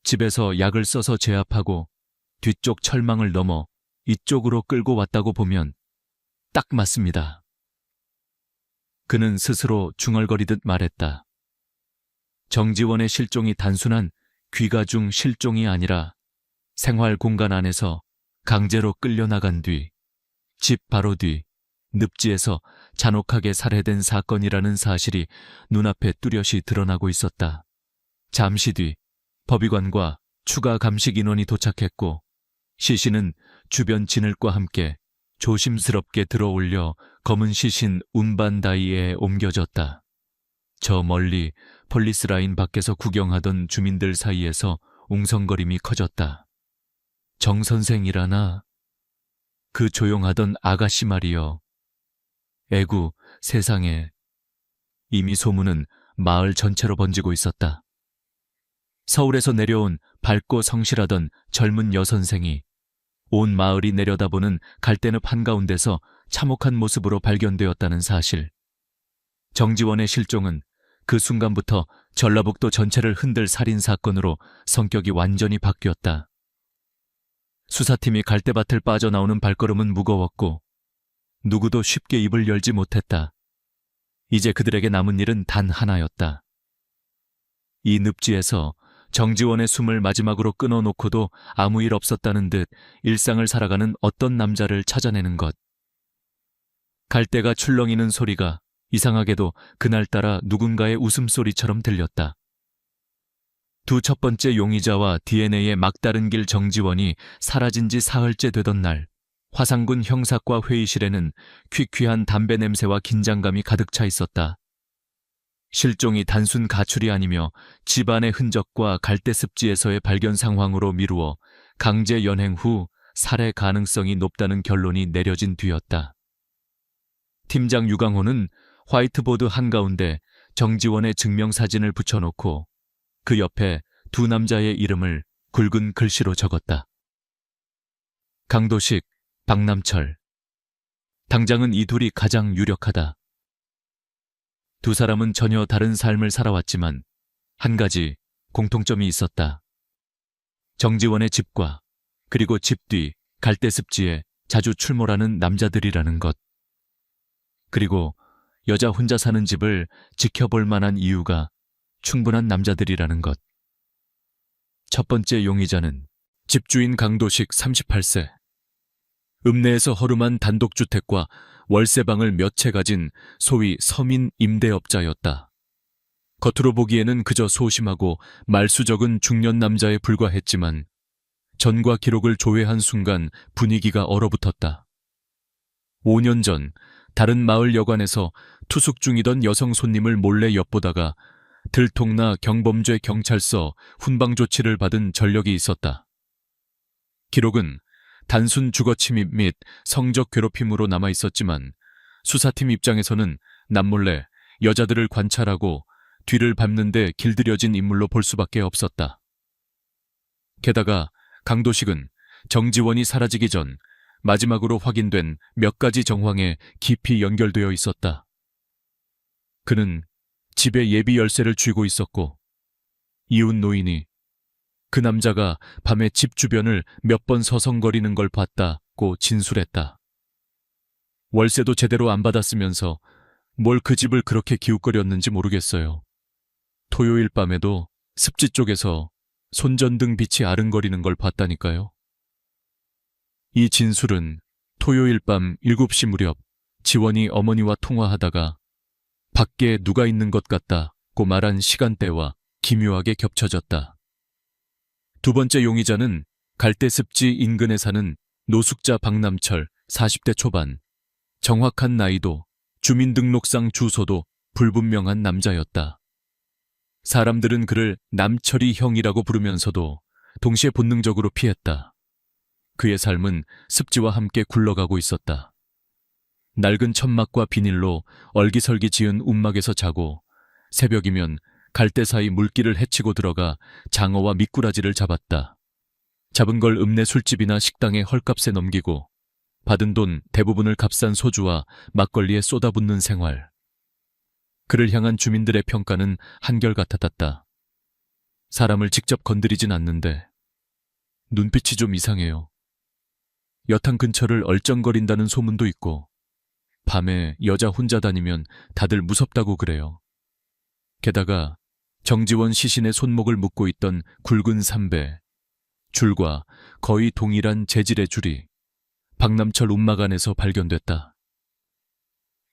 집에서 약을 써서 제압하고 뒤쪽 철망을 넘어 이쪽으로 끌고 왔다고 보면 딱 맞습니다. 그는 스스로 중얼거리듯 말했다. 정지원의 실종이 단순한 귀가중 실종이 아니라 생활 공간 안에서 강제로 끌려나간 뒤 집 바로 뒤 늪지에서 잔혹하게 살해된 사건이라는 사실이 눈앞에 뚜렷이 드러나고 있었다. 잠시 뒤 법의관과 추가 감식 인원이 도착했고 시신은 주변 진흙과 함께 조심스럽게 들어올려 검은 시신 운반다이에 옮겨졌다. 저 멀리 폴리스 라인 밖에서 구경하던 주민들 사이에서 웅성거림이 커졌다. 정 선생이라나? 그 조용하던 아가씨 말이여. 에구, 세상에. 이미 소문은 마을 전체로 번지고 있었다. 서울에서 내려온 밝고 성실하던 젊은 여선생이 온 마을이 내려다보는 갈대늪 한가운데서 참혹한 모습으로 발견되었다는 사실. 정지원의 실종은 그 순간부터 전라북도 전체를 흔들 살인사건으로 성격이 완전히 바뀌었다. 수사팀이 갈대밭을 빠져나오는 발걸음은 무거웠고 누구도 쉽게 입을 열지 못했다. 이제 그들에게 남은 일은 단 하나였다. 이 늪지에서 정지원의 숨을 마지막으로 끊어놓고도 아무 일 없었다는 듯 일상을 살아가는 어떤 남자를 찾아내는 것. 갈대가 출렁이는 소리가 이상하게도 그날따라 누군가의 웃음소리처럼 들렸다. 두 첫 번째 용의자와 DNA의 막다른 길 정지원이 사라진 지 사흘째 되던 날, 화상군 형사과 회의실에는 퀴퀴한 담배 냄새와 긴장감이 가득 차 있었다. 실종이 단순 가출이 아니며 집안의 흔적과 갈대 습지에서의 발견 상황으로 미루어 강제 연행 후 살해 가능성이 높다는 결론이 내려진 뒤였다. 팀장 유강호는 화이트보드 한가운데 정지원의 증명사진을 붙여놓고 그 옆에 두 남자의 이름을 굵은 글씨로 적었다. 강도식, 박남철. 당장은 이 둘이 가장 유력하다. 두 사람은 전혀 다른 삶을 살아왔지만 한 가지 공통점이 있었다. 정지원의 집과 그리고 집 뒤 갈대습지에 자주 출몰하는 남자들이라는 것. 그리고 여자 혼자 사는 집을 지켜볼 만한 이유가 충분한 남자들이라는 것. 첫 번째 용의자는 집주인 강도식 38세. 읍내에서 허름한 단독주택과 월세방을 몇 채 가진 소위 서민 임대업자였다. 겉으로 보기에는 그저 소심하고 말수 적은 중년 남자에 불과했지만 전과 기록을 조회한 순간 분위기가 얼어붙었다. 5년 전 다른 마을 여관에서 투숙 중이던 여성 손님을 몰래 엿보다가 들통나 경범죄 경찰서 훈방 조치를 받은 전력이 있었다. 기록은 단순 주거침입 및 성적 괴롭힘으로 남아 있었지만 수사팀 입장에서는 남몰래 여자들을 관찰하고 뒤를 밟는 데 길들여진 인물로 볼 수밖에 없었다. 게다가 강도식은 정지원이 사라지기 전 마지막으로 확인된 몇 가지 정황에 깊이 연결되어 있었다. 그는 집에 예비 열쇠를 쥐고 있었고 이웃 노인이 그 남자가 밤에 집 주변을 몇 번 서성거리는 걸 봤다고 진술했다. 월세도 제대로 안 받았으면서 뭘 그 집을 그렇게 기웃거렸는지 모르겠어요. 토요일 밤에도 습지 쪽에서 손전등 빛이 아른거리는 걸 봤다니까요. 이 진술은 토요일 밤 7시 무렵 지원이 어머니와 통화하다가 밖에 누가 있는 것 같다고 말한 시간대와 기묘하게 겹쳐졌다. 두 번째 용의자는 갈대습지 인근에 사는 노숙자 박남철 40대 초반, 정확한 나이도 주민등록상 주소도 불분명한 남자였다. 사람들은 그를 남철이 형이라고 부르면서도 동시에 본능적으로 피했다. 그의 삶은 습지와 함께 굴러가고 있었다. 낡은 천막과 비닐로 얼기설기 지은 움막에서 자고 새벽이면 갈대 사이 물길을 헤치고 들어가 장어와 미꾸라지를 잡았다. 잡은 걸 읍내 술집이나 식당에 헐값에 넘기고 받은 돈 대부분을 값싼 소주와 막걸리에 쏟아붓는 생활. 그를 향한 주민들의 평가는 한결같았다. 사람을 직접 건드리진 않는데 눈빛이 좀 이상해요. 여탕 근처를 얼쩡거린다는 소문도 있고 밤에 여자 혼자 다니면 다들 무섭다고 그래요. 게다가 정지원 시신의 손목을 묶고 있던 굵은 삼배, 줄과 거의 동일한 재질의 줄이 박남철 움막 안에서 발견됐다.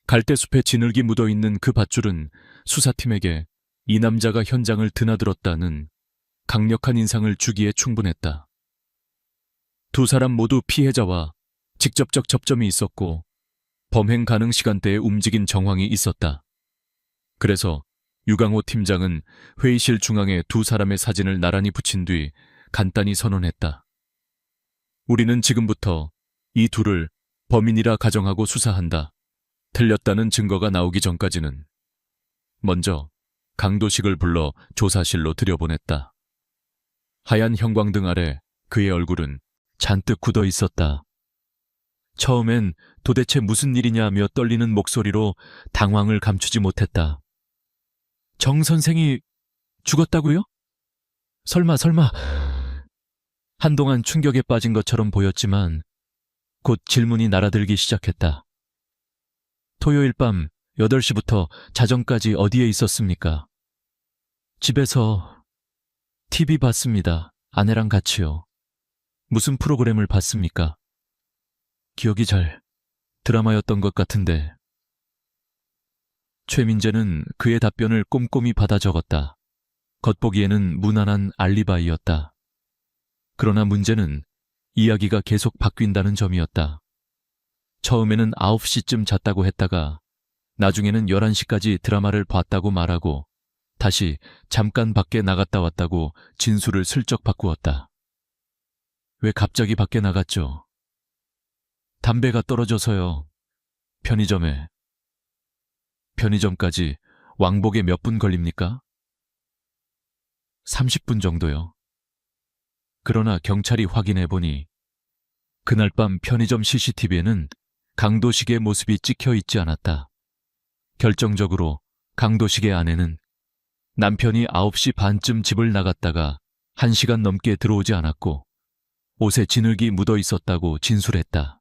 갈대숲에 지늘기 묻어있는 그 밧줄은 수사팀에게 이 남자가 현장을 드나들었다는 강력한 인상을 주기에 충분했다. 두 사람 모두 피해자와 직접적 접점이 있었고 범행 가능 시간대에 움직인 정황이 있었다. 그래서 유강호 팀장은 회의실 중앙에 두 사람의 사진을 나란히 붙인 뒤 간단히 선언했다. 우리는 지금부터 이 둘을 범인이라 가정하고 수사한다. 틀렸다는 증거가 나오기 전까지는. 먼저 강도식을 불러 조사실로 들여보냈다. 하얀 형광등 아래 그의 얼굴은 잔뜩 굳어 있었다. 처음엔 도대체 무슨 일이냐며 떨리는 목소리로 당황을 감추지 못했다. 정 선생이 죽었다고요? 설마. 한동안 충격에 빠진 것처럼 보였지만 곧 질문이 날아들기 시작했다. 토요일 밤 8시부터 자정까지 어디에 있었습니까? 집에서 TV 봤습니다. 아내랑 같이요. 무슨 프로그램을 봤습니까? 기억이 잘 드라마였던 것 같은데. 최민재는 그의 답변을 꼼꼼히 받아 적었다. 겉보기에는 무난한 알리바이였다. 그러나 문제는 이야기가 계속 바뀐다는 점이었다. 처음에는 9시쯤 잤다고 했다가 나중에는 11시까지 드라마를 봤다고 말하고 다시 잠깐 밖에 나갔다 왔다고 진술을 슬쩍 바꾸었다. 왜 갑자기 밖에 나갔죠? 담배가 떨어져서요. 편의점까지 왕복에 몇 분 걸립니까? 30분 정도요. 그러나 경찰이 확인해보니 그날 밤 편의점 CCTV에는 강도식의 모습이 찍혀 있지 않았다. 결정적으로 강도식의 아내는 남편이 9시 반쯤 집을 나갔다가 1시간 넘게 들어오지 않았고 옷에 진흙이 묻어 있었다고 진술했다.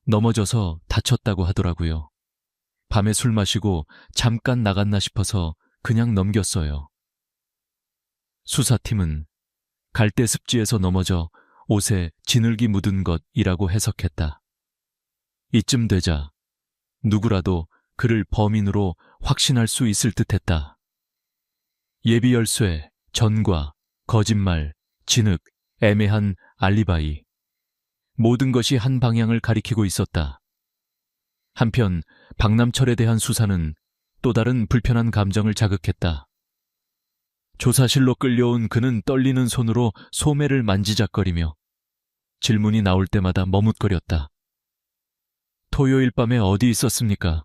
넘어져서 다쳤다고 하더라고요. 밤에 술 마시고 잠깐 나갔나 싶어서 그냥 넘겼어요. 수사팀은 갈대 습지에서 넘어져 옷에 진흙이 묻은 것이라고 해석했다. 이쯤 되자 누구라도 그를 범인으로 확신할 수 있을 듯했다. 예비 열쇠, 전과, 거짓말, 진흙, 애매한 알리바이. 모든 것이 한 방향을 가리키고 있었다. 한편 박남철에 대한 수사는 또 다른 불편한 감정을 자극했다. 조사실로 끌려온 그는 떨리는 손으로 소매를 만지작거리며 질문이 나올 때마다 머뭇거렸다. 토요일 밤에 어디 있었습니까?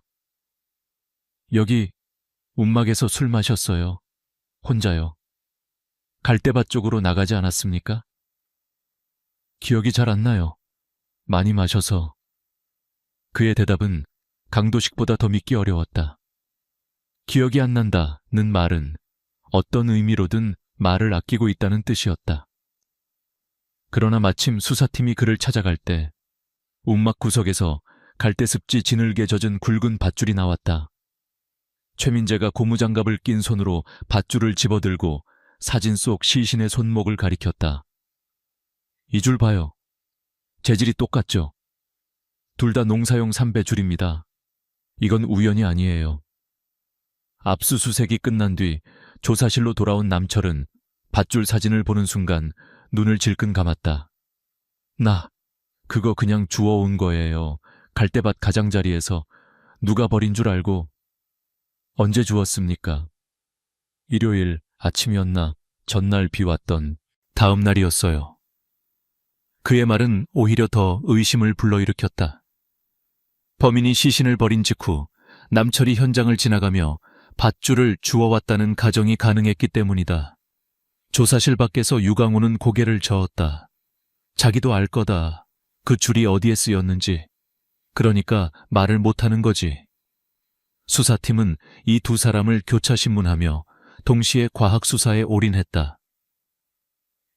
여기 움막에서 술 마셨어요. 혼자요. 갈대밭 쪽으로 나가지 않았습니까? 기억이 잘 안 나요. 많이 마셔서. 그의 대답은 강도식보다 더 믿기 어려웠다. 기억이 안 난다는 말은 어떤 의미로든 말을 아끼고 있다는 뜻이었다. 그러나 마침 수사팀이 그를 찾아갈 때 움막 구석에서 갈대습지 진흙에 젖은 굵은 밧줄이 나왔다. 최민재가 고무장갑을 낀 손으로 밧줄을 집어들고 사진 속 시신의 손목을 가리켰다. 이 줄 봐요. 재질이 똑같죠? 둘 다 농사용 삼배줄입니다. 이건 우연이 아니에요. 압수수색이 끝난 뒤 조사실로 돌아온 남철은 밧줄 사진을 보는 순간 눈을 질끈 감았다. 나 그거 그냥 주워온 거예요. 갈대밭 가장자리에서 누가 버린 줄 알고. 언제 주웠습니까? 일요일 아침이었나 전날 비 왔던 다음 날이었어요. 그의 말은 오히려 더 의심을 불러일으켰다. 범인이 시신을 버린 직후 남철이 현장을 지나가며 밧줄을 주워왔다는 가정이 가능했기 때문이다. 조사실 밖에서 유강호는 고개를 저었다. 자기도 알 거다. 그 줄이 어디에 쓰였는지. 그러니까 말을 못하는 거지. 수사팀은 이 두 사람을 교차신문하며 동시에 과학수사에 올인했다.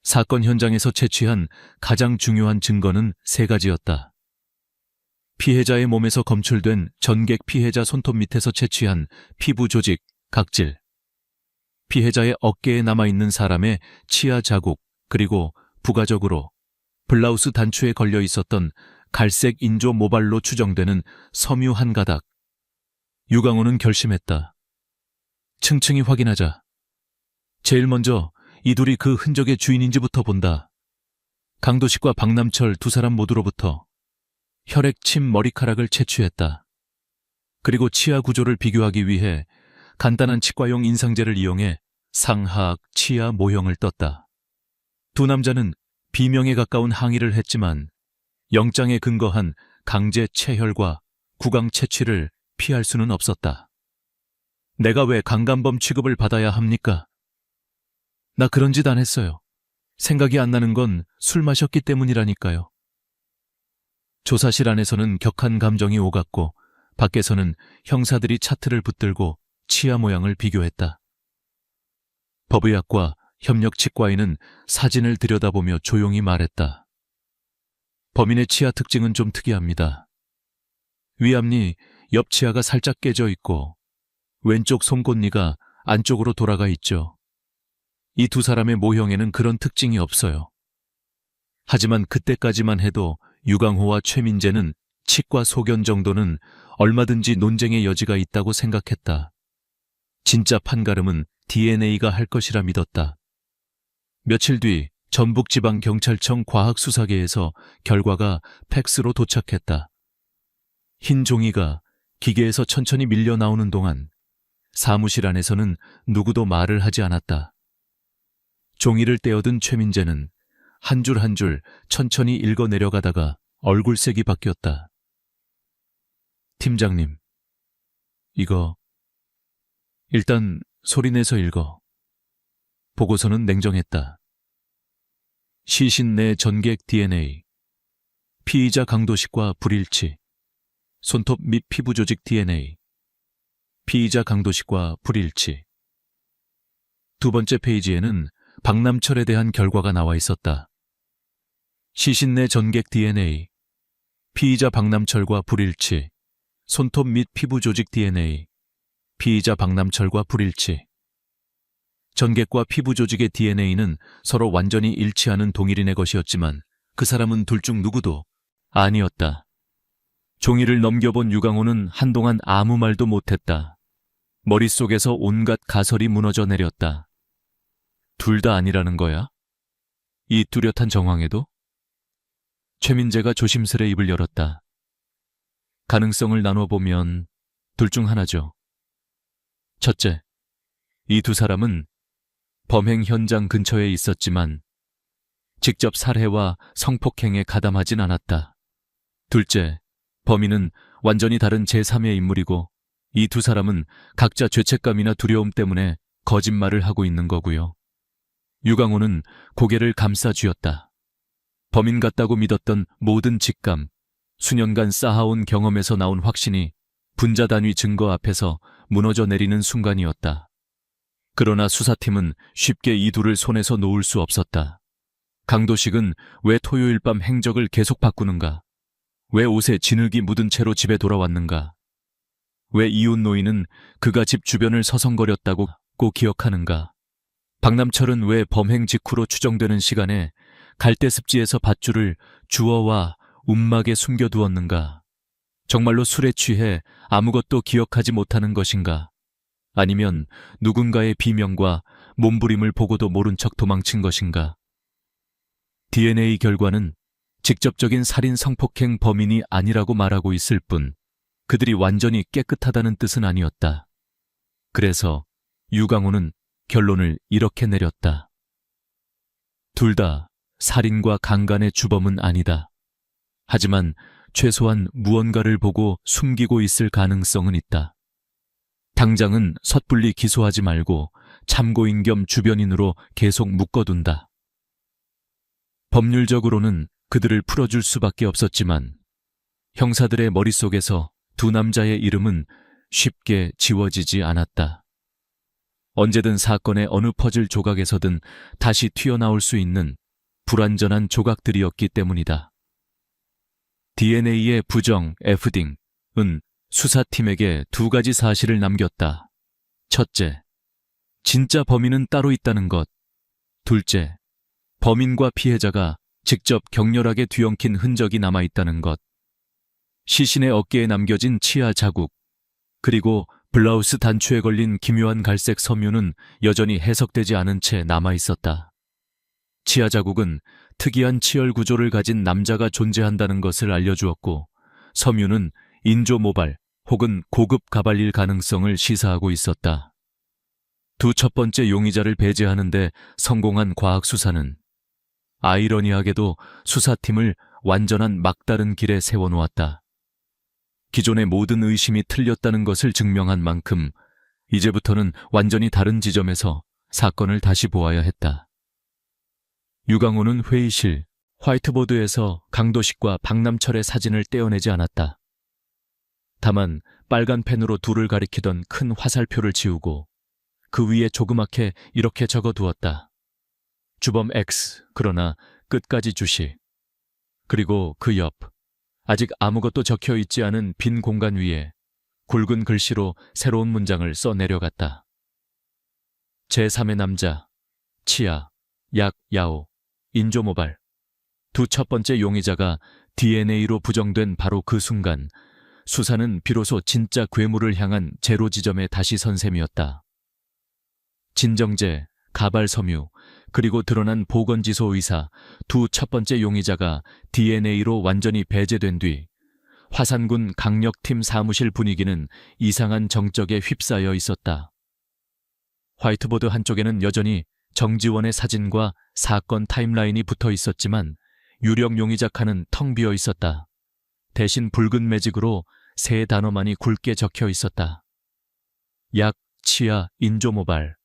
사건 현장에서 채취한 가장 중요한 증거는 3가지였다. 피해자의 몸에서 검출된 전객 피해자 손톱 밑에서 채취한 피부 조직, 각질, 피해자의 어깨에 남아있는 사람의 치아 자국, 그리고 부가적으로 블라우스 단추에 걸려 있었던 갈색 인조 모발로 추정되는 섬유 한 가닥. 유강호는 결심했다. 층층이 확인하자. 제일 먼저 이 둘이 그 흔적의 주인인지부터 본다. 강도식과 박남철 두 사람 모두로부터 혈액, 침, 머리카락을 채취했다. 그리고 치아 구조를 비교하기 위해 간단한 치과용 인상제를 이용해 상하악 치아 모형을 떴다. 두 남자는 비명에 가까운 항의를 했지만 영장에 근거한 강제 체혈과 구강 채취를 피할 수는 없었다. 내가 왜 강간범 취급을 받아야 합니까? 나 그런 짓 안 했어요. 생각이 안 나는 건 술 마셨기 때문이라니까요. 조사실 안에서는 격한 감정이 오갔고 밖에서는 형사들이 차트를 붙들고 치아 모양을 비교했다. 법의학과 협력치과의는 사진을 들여다보며 조용히 말했다. 범인의 치아 특징은 좀 특이합니다. 위앞니 옆 치아가 살짝 깨져 있고 왼쪽 송곳니가 안쪽으로 돌아가 있죠. 이 두 사람의 모형에는 그런 특징이 없어요. 하지만 그때까지만 해도 유강호와 최민재는 치과 소견 정도는 얼마든지 논쟁의 여지가 있다고 생각했다. 진짜 판가름은 DNA가 할 것이라 믿었다. 며칠 뒤 전북지방경찰청 과학수사계에서 결과가 팩스로 도착했다. 흰 종이가 기계에서 천천히 밀려 나오는 동안 사무실 안에서는 누구도 말을 하지 않았다. 종이를 떼어든 최민재는 한 줄 한 줄 천천히 읽어 내려가다가 얼굴색이 바뀌었다. 팀장님, 이거 일단 소리내서 읽어. 보고서는 냉정했다. 시신 내 전객 DNA, 피의자 강도식과 불일치, 손톱 및 피부 조직 DNA, 피의자 강도식과 불일치. 두 번째 페이지에는 박남철에 대한 결과가 나와 있었다. 시신 내 전객 DNA, 피의자 박남철과 불일치, 손톱 및 피부 조직 DNA, 피의자 박남철과 불일치. 전객과 피부 조직의 DNA는 서로 완전히 일치하는 동일인의 것이었지만 그 사람은 둘 중 누구도 아니었다. 종이를 넘겨본 유강호는 한동안 아무 말도 못했다. 머릿속에서 온갖 가설이 무너져 내렸다. 둘 다 아니라는 거야? 이 뚜렷한 정황에도? 최민재가 조심스레 입을 열었다. 가능성을 나눠보면 둘 중 하나죠. 첫째, 이 두 사람은 범행 현장 근처에 있었지만 직접 살해와 성폭행에 가담하진 않았다. 둘째, 범인은 완전히 다른 제3의 인물이고 이 두 사람은 각자 죄책감이나 두려움 때문에 거짓말을 하고 있는 거고요. 유강호는 고개를 감싸 쥐었다. 범인 같다고 믿었던 모든 직감, 수년간 쌓아온 경험에서 나온 확신이 분자 단위 증거 앞에서 무너져 내리는 순간이었다. 그러나 수사팀은 쉽게 이 둘을 손에서 놓을 수 없었다. 강도식은 왜 토요일 밤 행적을 계속 바꾸는가? 왜 옷에 진흙이 묻은 채로 집에 돌아왔는가? 왜 이웃 노인은 그가 집 주변을 서성거렸다고 꼭 기억하는가? 박남철은 왜 범행 직후로 추정되는 시간에 갈대습지에서 밧줄을 주워와 움막에 숨겨두었는가? 정말로 술에 취해 아무것도 기억하지 못하는 것인가? 아니면 누군가의 비명과 몸부림을 보고도 모른 척 도망친 것인가? DNA 결과는 직접적인 살인 성폭행 범인이 아니라고 말하고 있을 뿐 그들이 완전히 깨끗하다는 뜻은 아니었다. 그래서 유강호는 결론을 이렇게 내렸다. 둘 다 살인과 강간의 주범은 아니다. 하지만 최소한 무언가를 보고 숨기고 있을 가능성은 있다. 당장은 섣불리 기소하지 말고 참고인 겸 주변인으로 계속 묶어둔다. 법률적으로는 그들을 풀어줄 수밖에 없었지만 형사들의 머릿속에서 두 남자의 이름은 쉽게 지워지지 않았다. 언제든 사건의 어느 퍼즐 조각에서든 다시 튀어나올 수 있는 불완전한 조각들이었기 때문이다. DNA의 부정 F딩은 수사팀에게 두 가지 사실을 남겼다. 첫째, 진짜 범인은 따로 있다는 것. 둘째, 범인과 피해자가 직접 격렬하게 뒤엉킨 흔적이 남아있다는 것. 시신의 어깨에 남겨진 치아 자국, 그리고 블라우스 단추에 걸린 기묘한 갈색 섬유는 여전히 해석되지 않은 채 남아있었다. 치아 자국은 특이한 치열 구조를 가진 남자가 존재한다는 것을 알려주었고, 섬유는 인조 모발 혹은 고급 가발일 가능성을 시사하고 있었다. 두 첫 번째 용의자를 배제하는데 성공한 과학수사는 아이러니하게도 수사팀을 완전한 막다른 길에 세워놓았다. 기존의 모든 의심이 틀렸다는 것을 증명한 만큼 이제부터는 완전히 다른 지점에서 사건을 다시 보아야 했다. 유강호는 회의실, 화이트보드에서 강도식과 박남철의 사진을 떼어내지 않았다. 다만 빨간 펜으로 둘을 가리키던 큰 화살표를 지우고 그 위에 조그맣게 이렇게 적어두었다. 주범 X, 그러나 끝까지 주시. 그리고 그 옆, 아직 아무것도 적혀 있지 않은 빈 공간 위에 굵은 글씨로 새로운 문장을 써 내려갔다. 제3의 남자, 치아, 약, 야오, 인조모발. 두 첫 번째 용의자가 DNA로 부정된 바로 그 순간 수사는 비로소 진짜 괴물을 향한 제로 지점에 다시 선 셈이었다. 진정제, 가발섬유, 그리고 드러난 보건지소 의사 두 첫 번째 용의자가 DNA로 완전히 배제된 뒤 화산군 강력팀 사무실 분위기는 이상한 정적에 휩싸여 있었다. 화이트보드 한쪽에는 여전히 정지원의 사진과 사건 타임라인이 붙어 있었지만 유력 용의자 칸은 텅 비어 있었다. 대신 붉은 매직으로 세 단어만이 굵게 적혀 있었다. 약, 치아, 인조모발.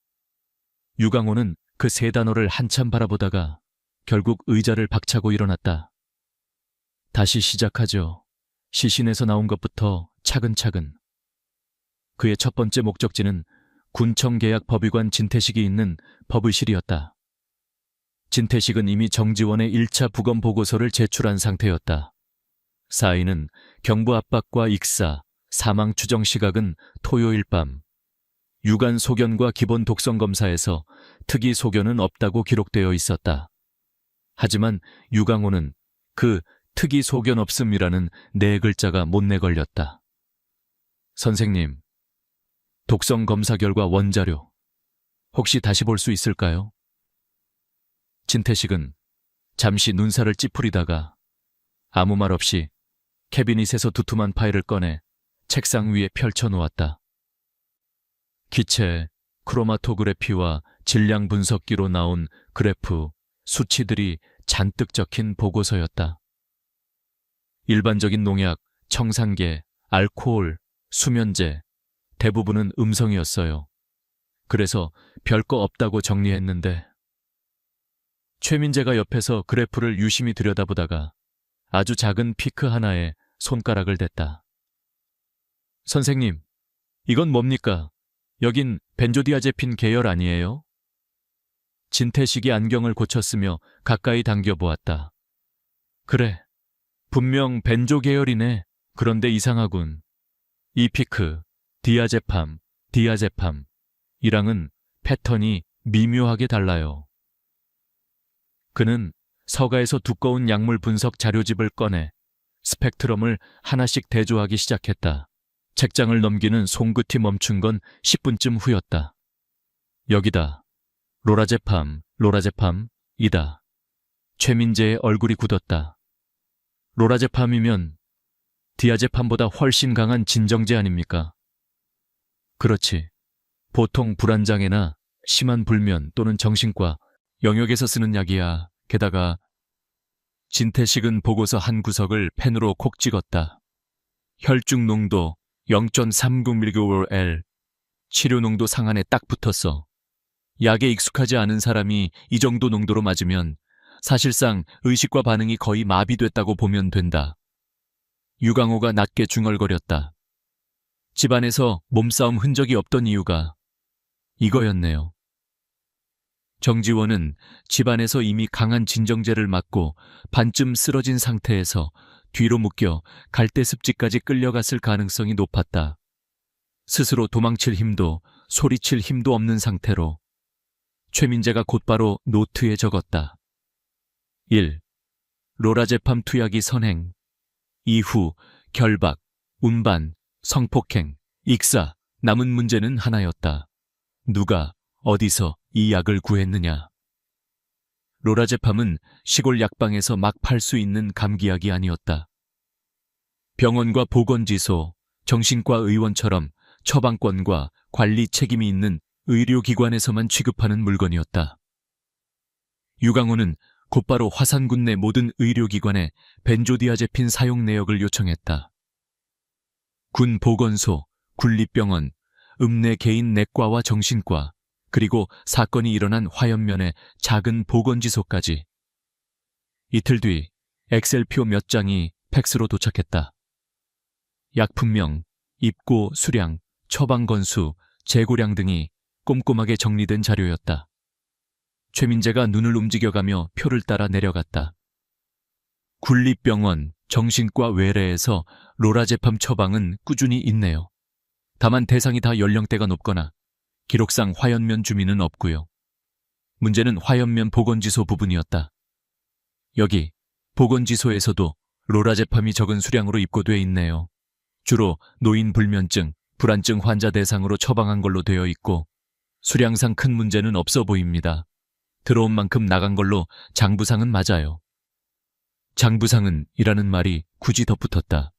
유강호는 그 세 단어를 한참 바라보다가 결국 의자를 박차고 일어났다. 다시 시작하죠. 시신에서 나온 것부터 차근차근. 그의 첫 번째 목적지는 군청계약법위관 진태식이 있는 법의실이었다. 진태식은 이미 정지원의 1차 부검 보고서를 제출한 상태였다. 사인은 경부 압박과 익사, 사망 추정 시각은 토요일 밤. 유관 소견과 기본 독성 검사에서 특이 소견은 없다고 기록되어 있었다. 하지만 유강호는 그 특이 소견 없음이라는 네 글자가 못내 걸렸다. 선생님, 독성 검사 결과 원자료 혹시 다시 볼 수 있을까요? 진태식은 잠시 눈살을 찌푸리다가 아무 말 없이 캐비닛에서 두툼한 파일을 꺼내 책상 위에 펼쳐놓았다. 기체, 크로마토그래피와 질량 분석기로 나온 그래프, 수치들이 잔뜩 적힌 보고서였다. 일반적인 농약, 청산계, 알코올, 수면제, 대부분은 음성이었어요. 그래서 별거 없다고 정리했는데 최민재가 옆에서 그래프를 유심히 들여다보다가 아주 작은 피크 하나에 손가락을 댔다. 선생님, 이건 뭡니까? 여긴 벤조디아제핀 계열 아니에요? 진태식이 안경을 고쳤으며 가까이 당겨보았다. 그래, 분명 벤조 계열이네. 그런데 이상하군. 이 피크, 디아제팜, 이랑은 패턴이 미묘하게 달라요. 그는 서가에서 두꺼운 약물 분석 자료집을 꺼내 스펙트럼을 하나씩 대조하기 시작했다. 책장을 넘기는 손끝이 멈춘 건 10분쯤 후였다. 여기다. 로라제팜, 이다. 최민재의 얼굴이 굳었다. 로라제팜이면 디아제팜보다 훨씬 강한 진정제 아닙니까? 그렇지. 보통 불안장애나 심한 불면 또는 정신과 영역에서 쓰는 약이야. 게다가 진태식은 보고서 한 구석을 펜으로 콕 찍었다. 혈중 농도 0.39mg/L, 치료 농도 상한에 딱 붙었어. 약에 익숙하지 않은 사람이 이 정도 농도로 맞으면 사실상 의식과 반응이 거의 마비됐다고 보면 된다. 유강호가 낮게 중얼거렸다. 집안에서 몸싸움 흔적이 없던 이유가 이거였네요. 정지원은 집안에서 이미 강한 진정제를 맞고 반쯤 쓰러진 상태에서 뒤로 묶여 갈대습지까지 끌려갔을 가능성이 높았다. 스스로 도망칠 힘도 소리칠 힘도 없는 상태로 최민재가 곧바로 노트에 적었다. 1. 로라제팜 투약이 선행. 이후 결박, 운반, 성폭행, 익사, 남은 문제는 하나였다. 누가, 어디서 이 약을 구했느냐. 로라제팜은 시골 약방에서 막 팔 수 있는 감기약이 아니었다. 병원과 보건지소, 정신과 의원처럼 처방권과 관리 책임이 있는 의료기관에서만 취급하는 물건이었다. 유강호는 곧바로 화산군 내 모든 의료기관에 벤조디아제핀 사용 내역을 요청했다. 군 보건소, 군립병원, 읍내 개인 내과와 정신과, 그리고 사건이 일어난 화염면의 작은 보건지소까지. 이틀 뒤 엑셀표 몇 장이 팩스로 도착했다. 약품명, 입고 수량, 처방 건수, 재고량 등이 꼼꼼하게 정리된 자료였다. 최민재가 눈을 움직여가며 표를 따라 내려갔다. 군립병원, 정신과 외래에서 로라제팜 처방은 꾸준히 있네요. 다만 대상이 다 연령대가 높거나 기록상 화연면 주민은 없고요. 문제는 화염면 보건지소 부분이었다. 여기 보건지소에서도 로라제팜이 적은 수량으로 입고돼 있네요. 주로 노인 불면증, 불안증 환자 대상으로 처방한 걸로 되어 있고 수량상 큰 문제는 없어 보입니다. 들어온 만큼 나간 걸로 장부상은 맞아요. 장부상은 이라는 말이 굳이 덧붙었다.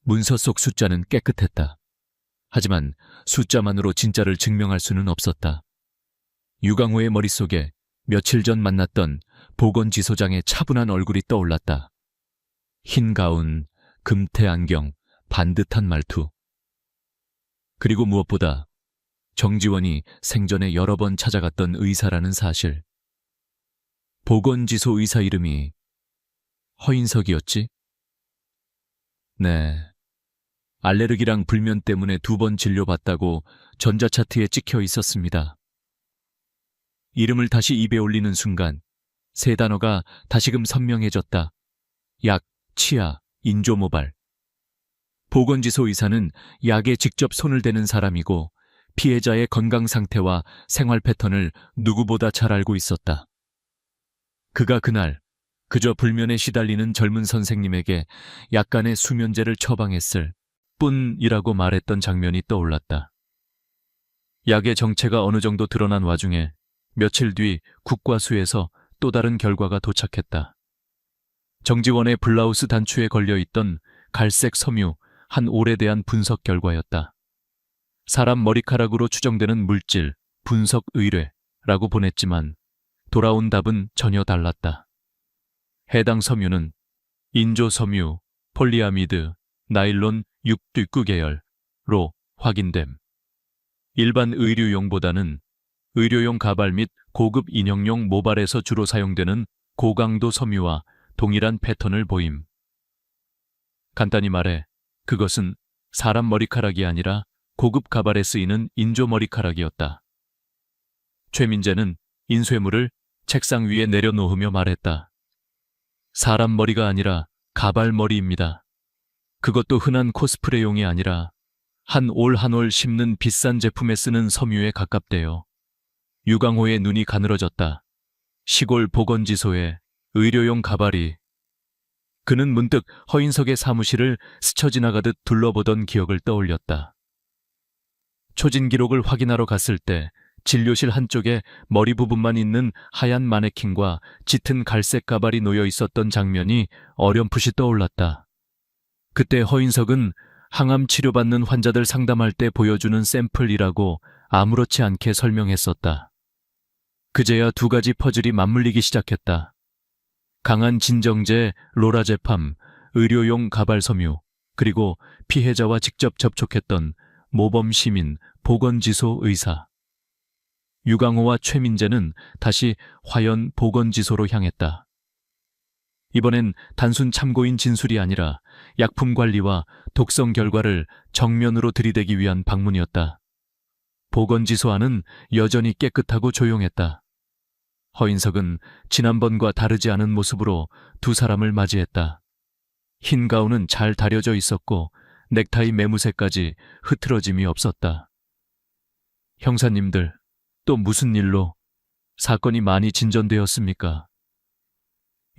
문서 속 숫자는 깨끗했다. 하지만 숫자만으로 진짜를 증명할 수는 없었다. 유강호의 머릿속에 며칠 전 만났던 보건지소장의 차분한 얼굴이 떠올랐다. 흰 가운, 금태 안경, 반듯한 말투. 그리고 무엇보다 정지원이 생전에 여러 번 찾아갔던 의사라는 사실. 보건지소 의사 이름이 허인석이었지? 네. 알레르기랑 불면 때문에 2번 진료받다고 전자차트에 찍혀 있었습니다. 이름을 다시 입에 올리는 순간 세 단어가 다시금 선명해졌다. 약, 치아, 인조모발. 보건지소 의사는 약에 직접 손을 대는 사람이고 피해자의 건강 상태와 생활 패턴을 누구보다 잘 알고 있었다. 그가 그날 그저 불면에 시달리는 젊은 선생님에게 약간의 수면제를 처방했을 뿐이라고 말했던 장면이 떠올랐다. 약의 정체가 어느 정도 드러난 와중에 며칠 뒤 국과수에서 또 다른 결과가 도착했다. 정지원의 블라우스 단추에 걸려있던 갈색 섬유 한 올에 대한 분석 결과였다. 사람 머리카락으로 추정되는 물질, 분석 의뢰라고 보냈지만 돌아온 답은 전혀 달랐다. 해당 섬유는 인조섬유, 폴리아미드, 나일론 6뒷구 계열로 확인됨. 일반 의류용보다는 의료용 가발 및 고급 인형용 모발에서 주로 사용되는 고강도 섬유와 동일한 패턴을 보임. 간단히 말해 그것은 사람 머리카락이 아니라 고급 가발에 쓰이는 인조 머리카락이었다. 최민재는 인쇄물을 책상 위에 내려놓으며 말했다. 사람 머리가 아니라 가발 머리입니다. 그것도 흔한 코스프레용이 아니라 한 올 한 올 심는 비싼 제품에 쓰는 섬유에 가깝대요. 유강호의 눈이 가늘어졌다. 시골 보건지소에 의료용 가발이. 그는 문득 허인석의 사무실을 스쳐 지나가듯 둘러보던 기억을 떠올렸다. 초진 기록을 확인하러 갔을 때 진료실 한쪽에 머리 부분만 있는 하얀 마네킹과 짙은 갈색 가발이 놓여 있었던 장면이 어렴풋이 떠올랐다. 그때 허인석은 항암 치료받는 환자들 상담할 때 보여주는 샘플이라고 아무렇지 않게 설명했었다. 그제야 2가지 퍼즐이 맞물리기 시작했다. 강한 진정제 로라제팜, 의료용 가발 섬유, 그리고 피해자와 직접 접촉했던 모범 시민, 보건지소 의사. 유강호와 최민재는 다시 화연 보건지소로 향했다. 이번엔 단순 참고인 진술이 아니라 약품 관리와 독성 결과를 정면으로 들이대기 위한 방문이었다. 보건지소 안은 여전히 깨끗하고 조용했다. 허인석은 지난번과 다르지 않은 모습으로 2 사람을 맞이했다. 흰 가운은 잘 다려져 있었고 넥타이 매무새까지 흐트러짐이 없었다. 형사님들, 또 무슨 일로 사건이 많이 진전되었습니까?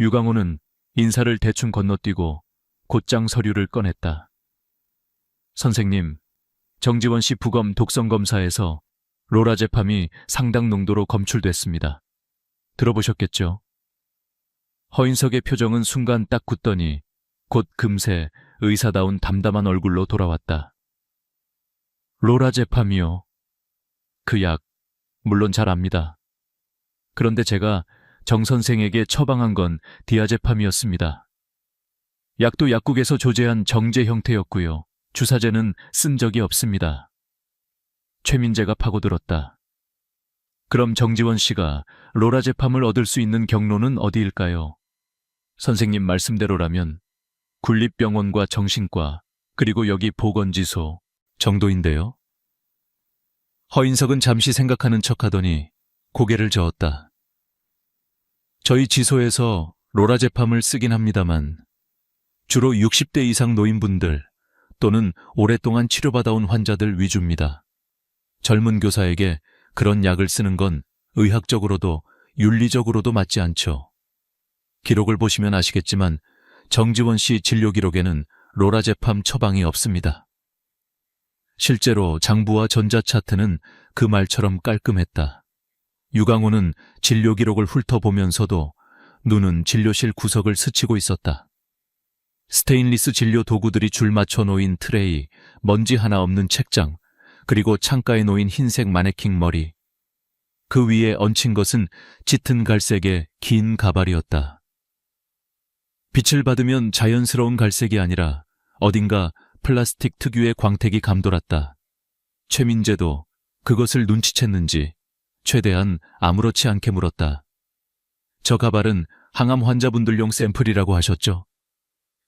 유강호는 인사를 대충 건너뛰고 곧장 서류를 꺼냈다. 선생님, 정지원 씨 부검 독성검사에서 로라제팜이 상당 농도로 검출됐습니다. 들어보셨겠죠? 허인석의 표정은 순간 딱 굳더니 곧 금세 의사다운 담담한 얼굴로 돌아왔다. 로라제팜이요. 그 약, 물론 잘 압니다. 그런데 제가 정 선생에게 처방한 건 디아제팜이었습니다. 약도 약국에서 조제한 정제 형태였고요. 주사제는 쓴 적이 없습니다. 최민재가 파고들었다. 그럼 정지원 씨가 로라제팜을 얻을 수 있는 경로는 어디일까요? 선생님 말씀대로라면 군립병원과 정신과 그리고 여기 보건지소 정도인데요. 허인석은 잠시 생각하는 척하더니 고개를 저었다. 저희 지소에서 로라제팜을 쓰긴 합니다만 주로 60대 이상 노인분들 또는 오랫동안 치료받아온 환자들 위주입니다. 젊은 교사에게 그런 약을 쓰는 건 의학적으로도 윤리적으로도 맞지 않죠. 기록을 보시면 아시겠지만 정지원 씨 진료 기록에는 로라제팜 처방이 없습니다. 실제로 장부와 전자차트는 그 말처럼 깔끔했다. 유강호는 진료 기록을 훑어보면서도 눈은 진료실 구석을 스치고 있었다. 스테인리스 진료 도구들이 줄 맞춰 놓인 트레이, 먼지 하나 없는 책장, 그리고 창가에 놓인 흰색 마네킹 머리. 그 위에 얹힌 것은 짙은 갈색의 긴 가발이었다. 빛을 받으면 자연스러운 갈색이 아니라 어딘가 플라스틱 특유의 광택이 감돌았다. 최민재도 그것을 눈치챘는지 최대한 아무렇지 않게 물었다. 저 가발은 항암 환자분들용 샘플이라고 하셨죠?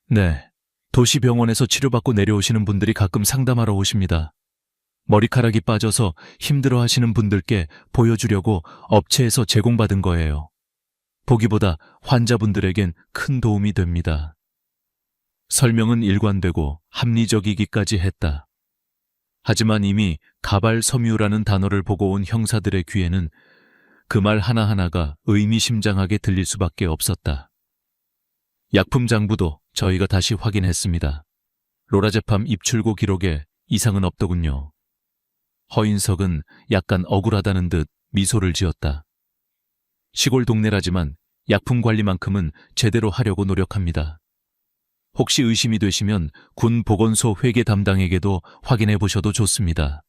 네, 도시병원에서 치료받고 내려오시는 분들이 가끔 상담하러 오십니다. 머리카락이 빠져서 힘들어하시는 분들께 보여주려고 업체에서 제공받은 거예요. 보기보다 환자분들에겐 큰 도움이 됩니다. 설명은 일관되고 합리적이기까지 했다. 하지만 이미 가발 섬유라는 단어를 보고 온 형사들의 귀에는 그 말 하나하나가 의미심장하게 들릴 수밖에 없었다. 약품 장부도 저희가 다시 확인했습니다. 로라제팜 입출고 기록에 이상은 없더군요. 허인석은 약간 억울하다는 듯 미소를 지었다. 시골 동네라지만 약품 관리만큼은 제대로 하려고 노력합니다. 혹시 의심이 되시면 군 보건소 회계 담당에게도 확인해 보셔도 좋습니다.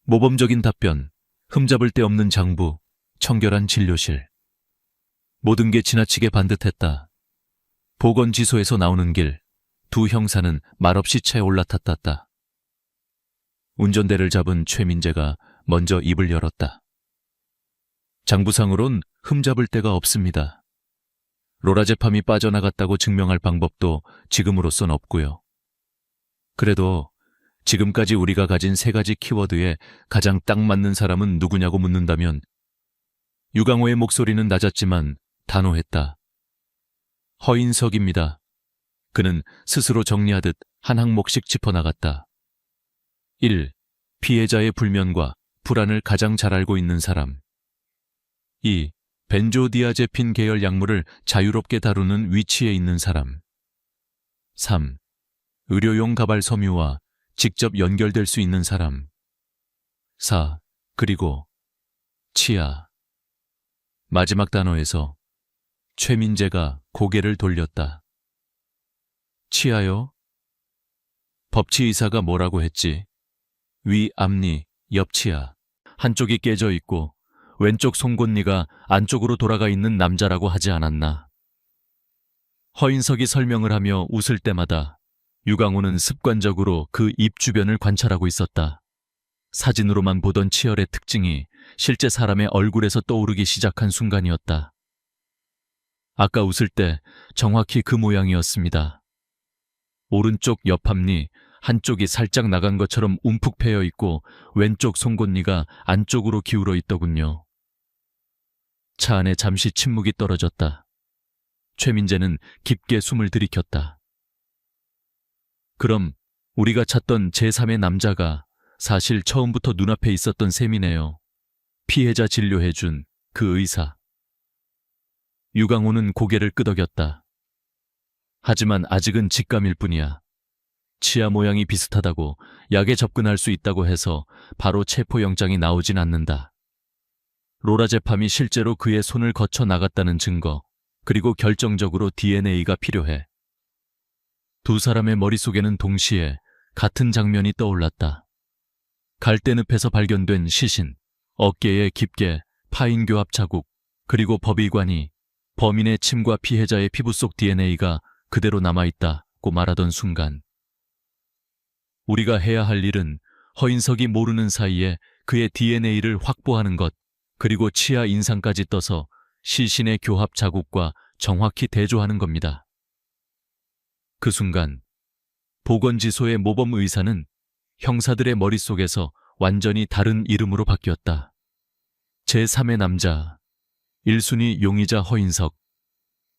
모범적인 답변, 흠잡을 데 없는 장부, 청결한 진료실. 모든 게 지나치게 반듯했다. 보건지소에서 나오는 길, 두 형사는 말없이 차에 올라탔다. 운전대를 잡은 최민재가 먼저 입을 열었다. 장부상으론 흠잡을 데가 없습니다. 로라제팜이 빠져나갔다고 증명할 방법도 지금으로선 없고요. 그래도 지금까지 우리가 가진 세 가지 키워드에 가장 딱 맞는 사람은 누구냐고 묻는다면 유강호의 목소리는 낮았지만 단호했다. 허인석입니다. 그는 스스로 정리하듯 한 항목씩 짚어나갔다. 1. 피해자의 불면과 불안을 가장 잘 알고 있는 사람. 2. 벤조디아제핀 계열 약물을 자유롭게 다루는 위치에 있는 사람. 3. 의료용 가발 섬유와 직접 연결될 수 있는 사람. 4. 그리고 치아. 마지막 단어에서 최민재가 고개를 돌렸다. 치아요? 법치의사가 뭐라고 했지? 위 앞니, 옆치아. 한쪽이 깨져 있고 왼쪽 송곳니가 안쪽으로 돌아가 있는 남자라고 하지 않았나. 허인석이 설명을 하며 웃을 때마다 유강호는 습관적으로 그 입 주변을 관찰하고 있었다. 사진으로만 보던 치열의 특징이 실제 사람의 얼굴에서 떠오르기 시작한 순간이었다. 아까 웃을 때 정확히 그 모양이었습니다. 오른쪽 옆앞니 한쪽이 살짝 나간 것처럼 움푹 패여 있고 왼쪽 송곳니가 안쪽으로 기울어 있더군요. 차 안에 잠시 침묵이 떨어졌다. 최민재는 깊게 숨을 들이켰다. 그럼 우리가 찾던 제3의 남자가 사실 처음부터 눈앞에 있었던 셈이네요. 피해자 진료해준 그 의사. 유강호는 고개를 끄덕였다. 하지만 아직은 직감일 뿐이야. 치아 모양이 비슷하다고 약에 접근할 수 있다고 해서 바로 체포영장이 나오진 않는다. 로라제팜이 실제로 그의 손을 거쳐 나갔다는 증거, 그리고 결정적으로 DNA가 필요해. 두 사람의 머릿속에는 동시에 같은 장면이 떠올랐다. 갈대늪에서 발견된 시신, 어깨에 깊게 파인 교합 자국, 그리고 법의관이 범인의 침과 피해자의 피부 속 DNA가 그대로 남아있다고 말하던 순간, 우리가 해야 할 일은 허인석이 모르는 사이에 그의 DNA를 확보하는 것, 그리고 치아 인상까지 떠서 시신의 교합 자국과 정확히 대조하는 겁니다. 그 순간 보건지소의 모범 의사는 형사들의 머릿속에서 완전히 다른 이름으로 바뀌었다. 제3의 남자, 1순위 용의자 허인석.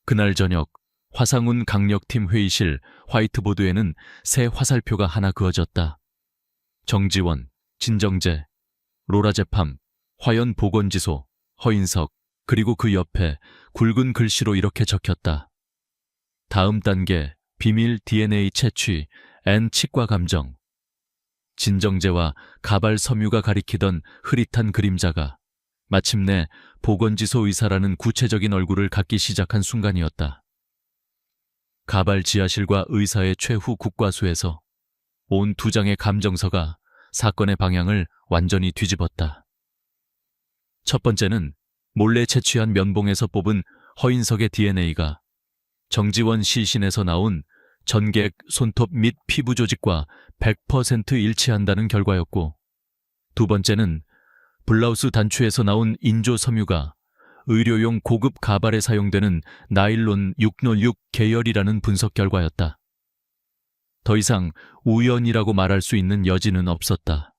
그날 저녁 화상훈 강력팀 회의실 화이트보드에는 새 화살표가 하나 그어졌다. 정지원, 진정재, 로라제팜, 화연 보건지소, 허인석, 그리고 그 옆에 굵은 글씨로 이렇게 적혔다. 다음 단계, 비밀 DNA 채취, N 치과 감정. 진정제와 가발 섬유가 가리키던 흐릿한 그림자가 마침내 보건지소 의사라는 구체적인 얼굴을 갖기 시작한 순간이었다. 가발 지하실과 의사의 최후 국과수에서 온 2장의 감정서가 사건의 방향을 완전히 뒤집었다. 첫 번째는 몰래 채취한 면봉에서 뽑은 허인석의 DNA가 정지원 시신에서 나온 전객, 손톱 및 피부 조직과 100% 일치한다는 결과였고, 두 번째는 블라우스 단추에서 나온 인조 섬유가 의료용 고급 가발에 사용되는 나일론 606 계열이라는 분석 결과였다. 더 이상 우연이라고 말할 수 있는 여지는 없었다.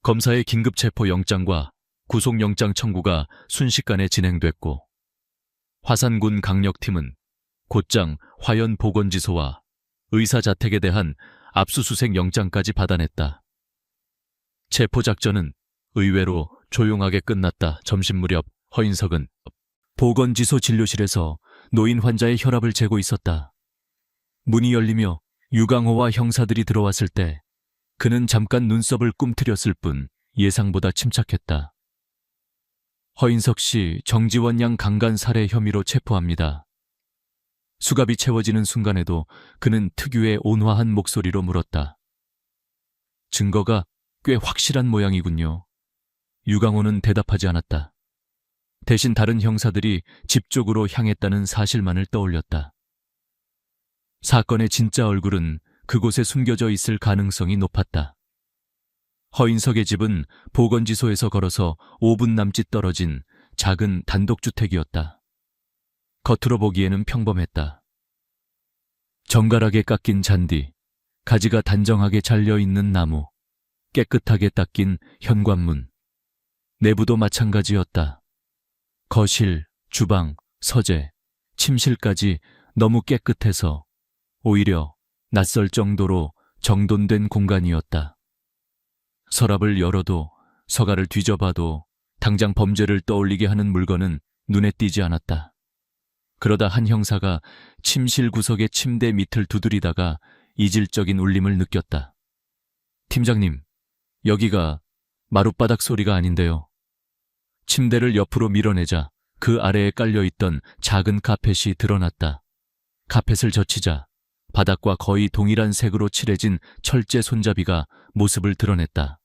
검사의 긴급 체포 영장과 구속영장 청구가 순식간에 진행됐고, 화산군 강력팀은 곧장 화연 보건지소와 의사 자택에 대한 압수수색 영장까지 받아냈다. 체포작전은 의외로 조용하게 끝났다. 점심 무렵 허인석은 보건지소 진료실에서 노인 환자의 혈압을 재고 있었다. 문이 열리며 유강호와 형사들이 들어왔을 때 그는 잠깐 눈썹을 꿈틀였을 뿐 예상보다 침착했다. 허인석 씨 정지원 양 강간 살해 혐의로 체포합니다. 수갑이 채워지는 순간에도 그는 특유의 온화한 목소리로 물었다. 증거가 꽤 확실한 모양이군요. 유강호는 대답하지 않았다. 대신 다른 형사들이 집 쪽으로 향했다는 사실만을 떠올렸다. 사건의 진짜 얼굴은 그곳에 숨겨져 있을 가능성이 높았다. 허인석의 집은 보건지소에서 걸어서 5분 남짓 떨어진 작은 단독주택이었다. 겉으로 보기에는 평범했다. 정갈하게 깎인 잔디, 가지가 단정하게 잘려있는 나무, 깨끗하게 닦인 현관문. 내부도 마찬가지였다. 거실, 주방, 서재, 침실까지 너무 깨끗해서 오히려 낯설 정도로 정돈된 공간이었다. 서랍을 열어도 서가를 뒤져봐도 당장 범죄를 떠올리게 하는 물건은 눈에 띄지 않았다. 그러다 한 형사가 침실 구석의 침대 밑을 두드리다가 이질적인 울림을 느꼈다. 팀장님, 여기가 마룻바닥 소리가 아닌데요. 침대를 옆으로 밀어내자 그 아래에 깔려있던 작은 카펫이 드러났다. 카펫을 젖히자 바닥과 거의 동일한 색으로 칠해진 철제 손잡이가 모습을 드러냈다.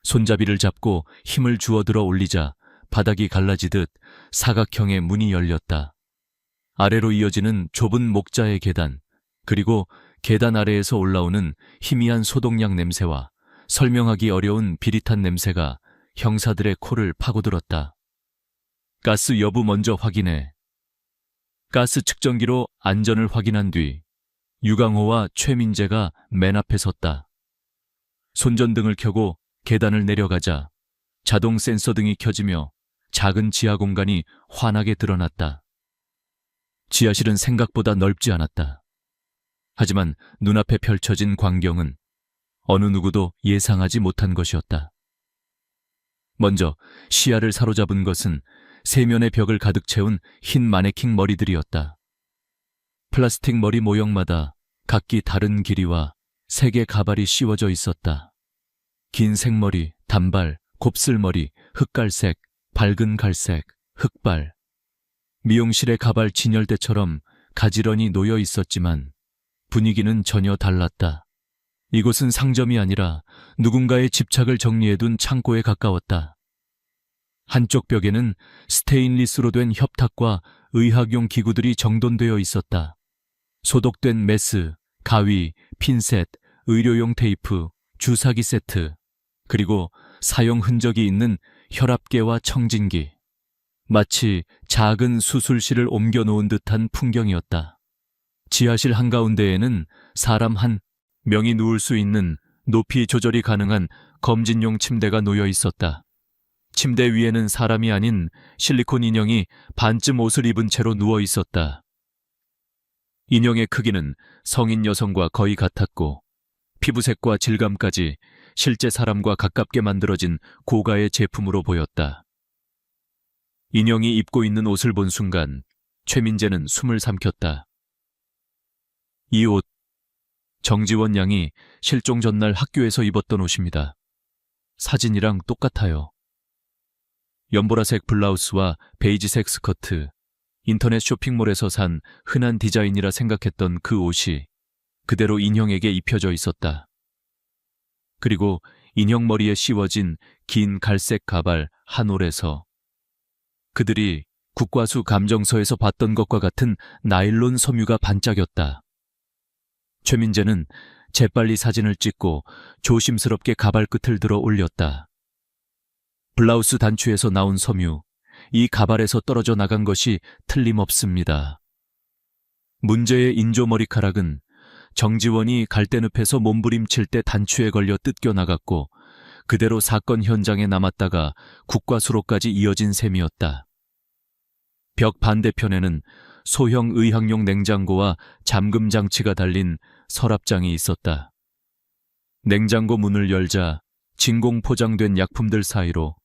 손잡이를 잡고 힘을 주워 들어 올리자 바닥이 갈라지듯 사각형의 문이 열렸다. 아래로 이어지는 좁은 목자의 계단, 그리고 계단 아래에서 올라오는 희미한 소독약 냄새와 설명하기 어려운 비릿한 냄새가 형사들의 코를 파고들었다. 가스 여부 먼저 확인해. 가스 측정기로 안전을 확인한 뒤 유강호와 최민재가 맨 앞에 섰다. 손전등을 켜고 계단을 내려가자 자동 센서 등이 켜지며 작은 지하 공간이 환하게 드러났다. 지하실은 생각보다 넓지 않았다. 하지만 눈앞에 펼쳐진 광경은 어느 누구도 예상하지 못한 것이었다. 먼저 시야를 사로잡은 것은 세면의 벽을 가득 채운 흰 마네킹 머리들이었다. 플라스틱 머리 모형마다 각기 다른 길이와 색의 가발이 씌워져 있었다. 긴 생머리, 단발, 곱슬머리, 흑갈색, 밝은 갈색, 흑발. 미용실의 가발 진열대처럼 가지런히 놓여 있었지만 분위기는 전혀 달랐다. 이곳은 상점이 아니라 누군가의 집착을 정리해둔 창고에 가까웠다. 한쪽 벽에는 스테인리스로 된 협탁과 의학용 기구들이 정돈되어 있었다. 소독된 메스, 가위, 핀셋, 의료용 테이프, 주사기 세트, 그리고 사용 흔적이 있는 혈압계와 청진기. 마치 작은 수술실을 옮겨놓은 듯한 풍경이었다. 지하실 한가운데에는 사람 한 명이 누울 수 있는 높이 조절이 가능한 검진용 침대가 놓여 있었다. 침대 위에는 사람이 아닌 실리콘 인형이 반쯤 옷을 입은 채로 누워 있었다. 인형의 크기는 성인 여성과 거의 같았고 피부색과 질감까지 실제 사람과 가깝게 만들어진 고가의 제품으로 보였다. 인형이 입고 있는 옷을 본 순간 최민재는 숨을 삼켰다. 이 옷, 정지원 양이 실종 전날 학교에서 입었던 옷입니다. 사진이랑 똑같아요. 연보라색 블라우스와 베이지색 스커트, 인터넷 쇼핑몰에서 산 흔한 디자인이라 생각했던 그 옷이 그대로 인형에게 입혀져 있었다. 그리고 인형 머리에 씌워진 긴 갈색 가발 한 올에서 그들이 국과수 감정서에서 봤던 것과 같은 나일론 섬유가 반짝였다. 최민재는 재빨리 사진을 찍고 조심스럽게 가발 끝을 들어 올렸다. 블라우스 단추에서 나온 섬유, 이 가발에서 떨어져 나간 것이 틀림없습니다. 문제의 인조 머리카락은 정지원이 갈대늪에서 몸부림칠 때 단추에 걸려 뜯겨 나갔고 그대로 사건 현장에 남았다가 국과수로까지 이어진 셈이었다. 벽 반대편에는 소형 의학용 냉장고와 잠금 장치가 달린 서랍장이 있었다. 냉장고 문을 열자 진공 포장된 약품들 사이로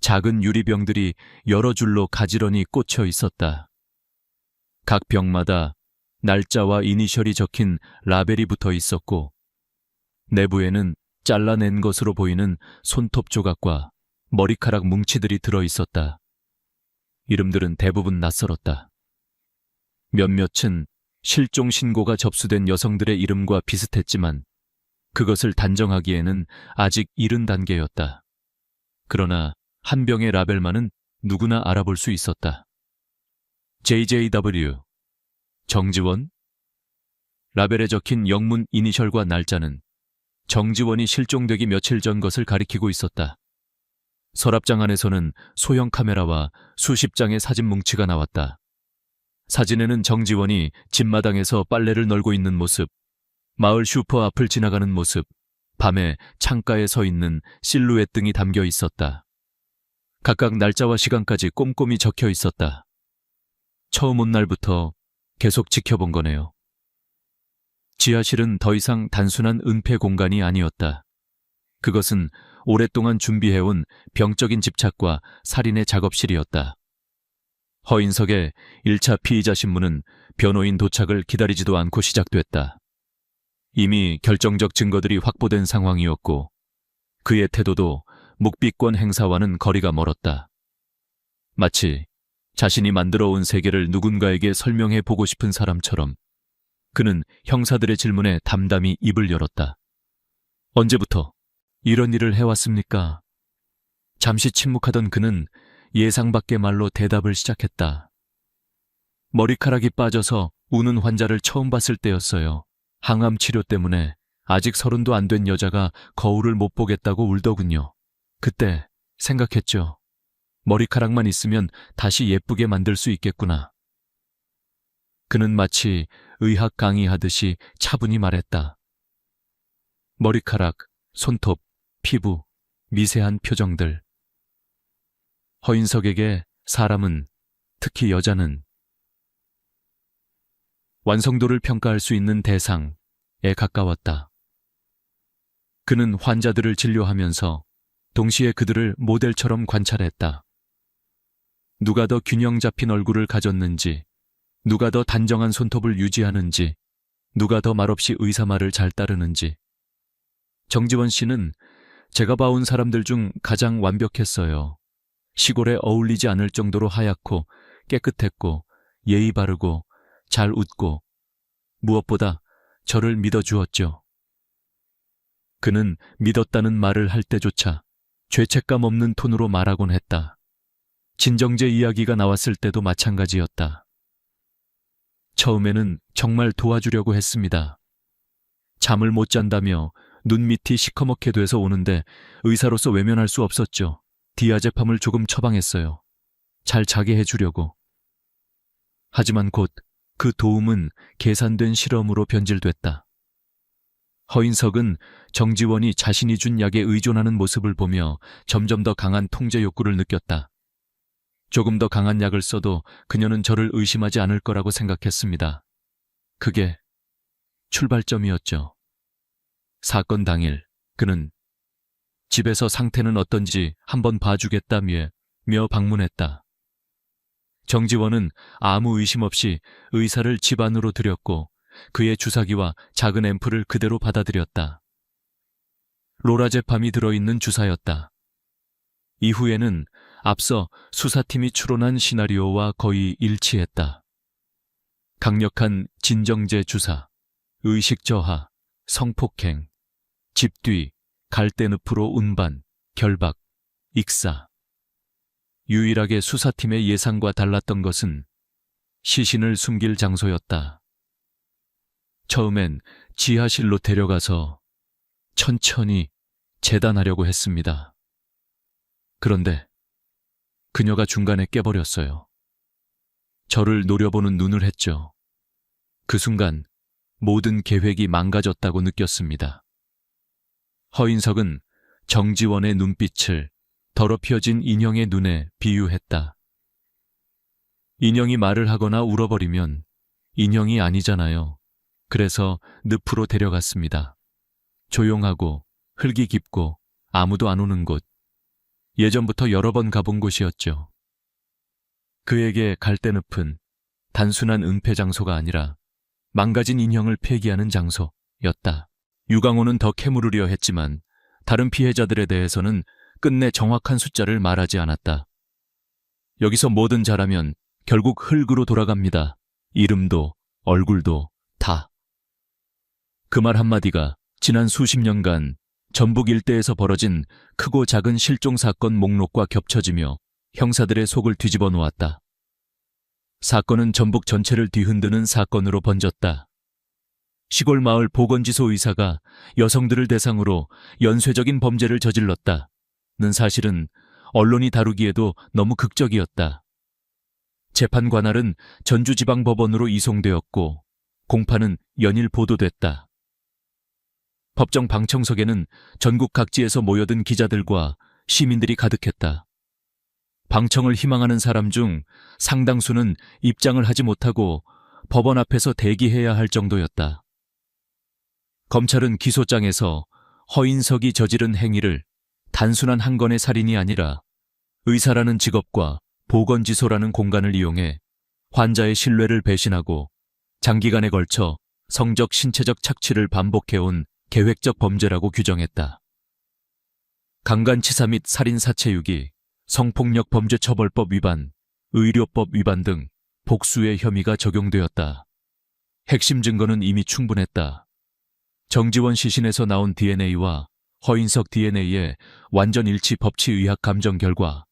작은 유리병들이 여러 줄로 가지런히 꽂혀 있었다. 각 병마다 날짜와 이니셜이 적힌 라벨이 붙어 있었고 내부에는 잘라낸 것으로 보이는 손톱 조각과 머리카락 뭉치들이 들어 있었다. 이름들은 대부분 낯설었다. 몇몇은 실종 신고가 접수된 여성들의 이름과 비슷했지만 그것을 단정하기에는 아직 이른 단계였다. 그러나 한 병의 라벨만은 누구나 알아볼 수 있었다. JJW, 정지원? 라벨에 적힌 영문 이니셜과 날짜는 정지원이 실종되기 며칠 전 것을 가리키고 있었다. 서랍장 안에서는 소형 카메라와 수십 장의 사진 뭉치가 나왔다. 사진에는 정지원이 집마당에서 빨래를 널고 있는 모습, 마을 슈퍼 앞을 지나가는 모습, 밤에 창가에 서 있는 실루엣 등이 담겨 있었다. 각각 날짜와 시간까지 꼼꼼히 적혀 있었다. 처음 온 날부터 계속 지켜본 거네요. 지하실은 더 이상 단순한 은폐 공간이 아니었다. 그것은 오랫동안 준비해온 병적인 집착과 살인의 작업실이었다. 허인석의 1차 피의자 신문은 변호인 도착을 기다리지도 않고 시작됐다. 이미 결정적 증거들이 확보된 상황이었고 그의 태도도 묵비권 행사와는 거리가 멀었다. 마치 자신이 만들어 온 세계를 누군가에게 설명해 보고 싶은 사람처럼 그는 형사들의 질문에 담담히 입을 열었다. 언제부터 이런 일을 해왔습니까? 잠시 침묵하던 그는 예상 밖의 말로 대답을 시작했다. 머리카락이 빠져서 우는 환자를 처음 봤을 때였어요. 항암 치료 때문에 아직 30도 안 된 여자가 거울을 못 보겠다고 울더군요. 그때 생각했죠. 머리카락만 있으면 다시 예쁘게 만들 수 있겠구나. 그는 마치 의학 강의하듯이 차분히 말했다. 머리카락, 손톱, 피부, 미세한 표정들. 허인석에게 사람은, 특히 여자는 완성도를 평가할 수 있는 대상에 가까웠다. 그는 환자들을 진료하면서 동시에 그들을 모델처럼 관찰했다. 누가 더 균형 잡힌 얼굴을 가졌는지, 누가 더 단정한 손톱을 유지하는지, 누가 더 말없이 의사 말을 잘 따르는지. 정지원 씨는 제가 봐온 사람들 중 가장 완벽했어요. 시골에 어울리지 않을 정도로 하얗고 깨끗했고 예의 바르고 잘 웃고 무엇보다 저를 믿어주었죠. 그는 믿었다는 말을 할 때조차 죄책감 없는 톤으로 말하곤 했다. 진정제 이야기가 나왔을 때도 마찬가지였다. 처음에는 정말 도와주려고 했습니다. 잠을 못 잔다며 눈밑이 시커멓게 돼서 오는데 의사로서 외면할 수 없었죠. 디아제팜을 조금 처방했어요. 잘 자게 해주려고. 하지만 곧 그 도움은 계산된 실험으로 변질됐다. 허인석은 정지원이 자신이 준 약에 의존하는 모습을 보며 점점 더 강한 통제 욕구를 느꼈다. 조금 더 강한 약을 써도 그녀는 저를 의심하지 않을 거라고 생각했습니다. 그게 출발점이었죠. 사건 당일 그는 집에서 상태는 어떤지 한번 봐주겠다며 방문했다. 정지원은 아무 의심 없이 의사를 집 안으로 들였고 그의 주사기와 작은 앰플을 그대로 받아들였다. 로라제팜이 들어있는 주사였다. 이후에는 앞서 수사팀이 추론한 시나리오와 거의 일치했다. 강력한 진정제 주사, 의식 저하, 성폭행, 집뒤, 갈대늪으로 운반, 결박, 익사. 유일하게 수사팀의 예상과 달랐던 것은 시신을 숨길 장소였다. 처음엔 지하실로 데려가서 천천히 재단하려고 했습니다. 그런데 그녀가 중간에 깨버렸어요. 저를 노려보는 눈을 했죠. 그 순간 모든 계획이 망가졌다고 느꼈습니다. 허인석은 정지원의 눈빛을 더럽혀진 인형의 눈에 비유했다. 인형이 말을 하거나 울어버리면 인형이 아니잖아요. 그래서 늪으로 데려갔습니다. 조용하고 흙이 깊고 아무도 안 오는 곳. 예전부터 여러 번 가본 곳이었죠. 그에게 갈대늪은 단순한 은폐 장소가 아니라 망가진 인형을 폐기하는 장소였다. 유강호는 더 캐물으려 했지만 다른 피해자들에 대해서는 끝내 정확한 숫자를 말하지 않았다. 여기서 뭐든 잘하면 결국 흙으로 돌아갑니다. 이름도 얼굴도 다. 그 말 한마디가 지난 수십 년간 전북 일대에서 벌어진 크고 작은 실종 사건 목록과 겹쳐지며 형사들의 속을 뒤집어 놓았다. 사건은 전북 전체를 뒤흔드는 사건으로 번졌다. 시골 마을 보건지소 의사가 여성들을 대상으로 연쇄적인 범죄를 저질렀다는 사실은 언론이 다루기에도 너무 극적이었다. 재판 관할은 전주지방법원으로 이송되었고 공판은 연일 보도됐다. 법정 방청석에는 전국 각지에서 모여든 기자들과 시민들이 가득했다. 방청을 희망하는 사람 중 상당수는 입장을 하지 못하고 법원 앞에서 대기해야 할 정도였다. 검찰은 기소장에서 허인석이 저지른 행위를 단순한 한 건의 살인이 아니라 의사라는 직업과 보건지소라는 공간을 이용해 환자의 신뢰를 배신하고 장기간에 걸쳐 성적 신체적 착취를 반복해온 계획적 범죄라고 규정했다. 강간치사 및 살인사체유기, 성폭력범죄처벌법 위반, 의료법 위반 등 복수의 혐의가 적용되었다. 핵심 증거는 이미 충분했다. 정지원 시신에서 나온 DNA와 허인석 DNA의 완전 일치 법치의학 감정 결과,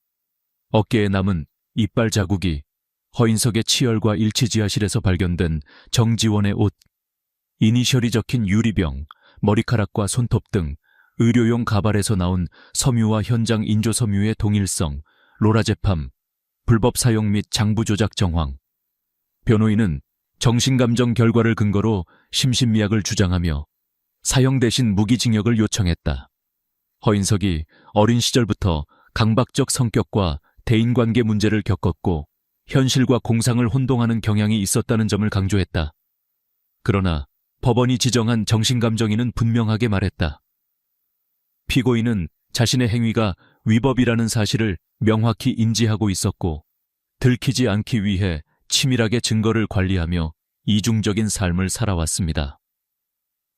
어깨에 남은 이빨 자국이 허인석의 치열과 일치 지하실에서 발견된 정지원의 옷, 이니셜이 적힌 유리병, 머리카락과 손톱 등 의료용 가발에서 나온 섬유와 현장 인조 섬유의 동일성, 로라제팜, 불법 사용 및 장부 조작 정황. 변호인은 정신감정 결과를 근거로 심신미약을 주장하며 사형 대신 무기징역을 요청했다. 허인석이 어린 시절부터 강박적 성격과 대인관계 문제를 겪었고 현실과 공상을 혼동하는 경향이 있었다는 점을 강조했다. 그러나 법원이 지정한 정신감정인은 분명하게 말했다. 피고인은 자신의 행위가 위법이라는 사실을 명확히 인지하고 있었고 들키지 않기 위해 치밀하게 증거를 관리하며 이중적인 삶을 살아왔습니다.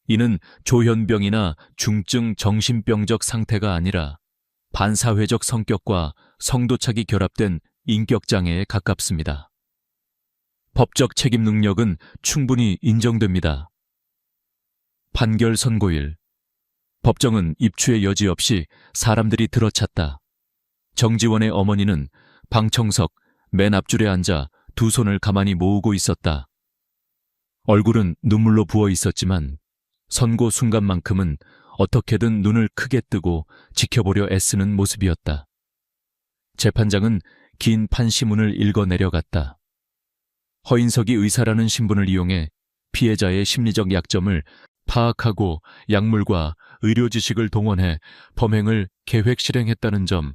이는 조현병이나 중증 정신병적 상태가 아니라 반사회적 성격과 성도착이 결합된 인격장애에 가깝습니다. 법적 책임 능력은 충분히 인정됩니다. 판결 선고일. 법정은 입추의 여지 없이 사람들이 들어찼다. 정지원의 어머니는 방청석 맨 앞줄에 앉아 두 손을 가만히 모으고 있었다. 얼굴은 눈물로 부어 있었지만 선고 순간만큼은 어떻게든 눈을 크게 뜨고 지켜보려 애쓰는 모습이었다. 재판장은 긴 판시문을 읽어 내려갔다. 허인석이 의사라는 신분을 이용해 피해자의 심리적 약점을 파악하고 약물과 의료 지식을 동원해 범행을 계획 실행했다는 점,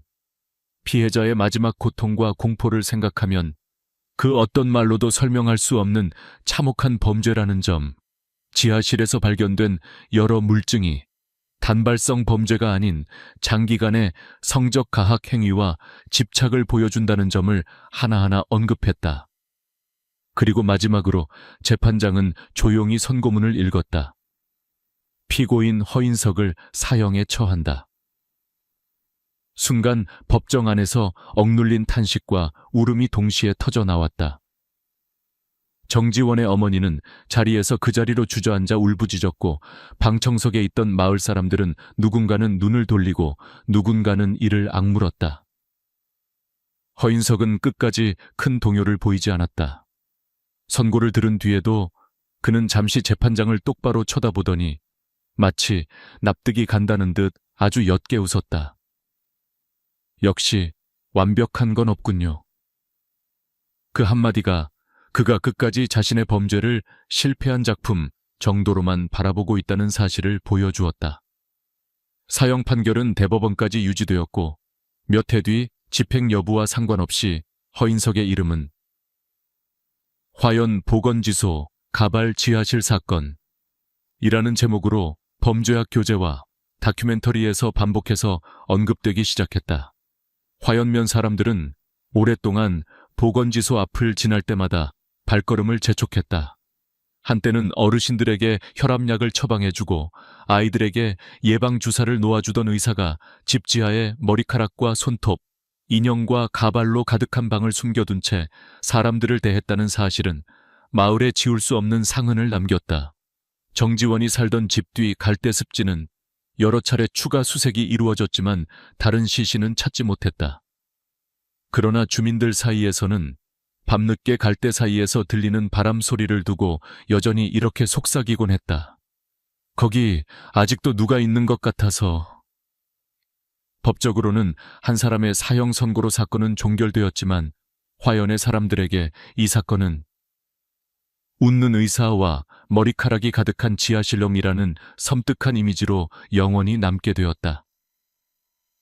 피해자의 마지막 고통과 공포를 생각하면 그 어떤 말로도 설명할 수 없는 참혹한 범죄라는 점, 지하실에서 발견된 여러 물증이 단발성 범죄가 아닌 장기간의 성적 가학 행위와 집착을 보여준다는 점을 하나하나 언급했다. 그리고 마지막으로 재판장은 조용히 선고문을 읽었다. 피고인 허인석을 사형에 처한다. 순간 법정 안에서 억눌린 탄식과 울음이 동시에 터져 나왔다. 정지원의 어머니는 자리에서 그 자리로 주저앉아 울부짖었고 방청석에 있던 마을 사람들은 누군가는 눈을 돌리고 누군가는 이를 악물었다. 허인석은 끝까지 큰 동요를 보이지 않았다. 선고를 들은 뒤에도 그는 잠시 재판장을 똑바로 쳐다보더니 마치 납득이 간다는 듯 아주 옅게 웃었다. 역시 완벽한 건 없군요. 그 한마디가 그가 끝까지 자신의 범죄를 실패한 작품 정도로만 바라보고 있다는 사실을 보여주었다. 사형 판결은 대법원까지 유지되었고 몇 해 뒤 집행 여부와 상관없이 허인석의 이름은 화연 보건지소 가발 지하실 사건 이라는 제목으로 범죄학 교재와 다큐멘터리에서 반복해서 언급되기 시작했다. 화연면 사람들은 오랫동안 보건지소 앞을 지날 때마다 발걸음을 재촉했다. 한때는 어르신들에게 혈압약을 처방해주고 아이들에게 예방주사를 놓아주던 의사가 집 지하에 머리카락과 손톱, 인형과 가발로 가득한 방을 숨겨둔 채 사람들을 대했다는 사실은 마을에 지울 수 없는 상흔을 남겼다. 정지원이 살던 집 뒤 갈대 습지는 여러 차례 추가 수색이 이루어졌지만 다른 시신은 찾지 못했다. 그러나 주민들 사이에서는 밤늦게 갈대 사이에서 들리는 바람 소리를 두고 여전히 이렇게 속삭이곤 했다. 거기 아직도 누가 있는 것 같아서. 법적으로는 한 사람의 사형 선고로 사건은 종결되었지만 화연의 사람들에게 이 사건은 웃는 의사와 머리카락이 가득한 지하실놈이라는 섬뜩한 이미지로 영원히 남게 되었다.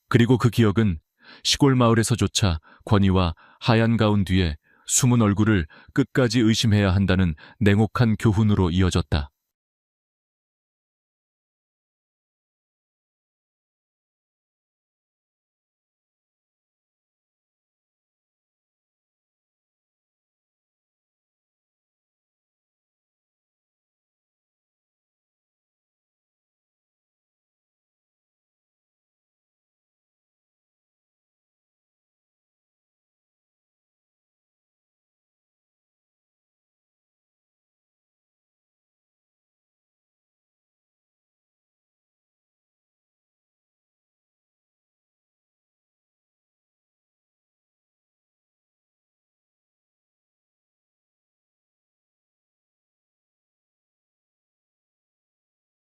그리고 그 기억은 시골 마을에서조차 권위와 하얀 가운 뒤에 숨은 얼굴을 끝까지 의심해야 한다는 냉혹한 교훈으로 이어졌다.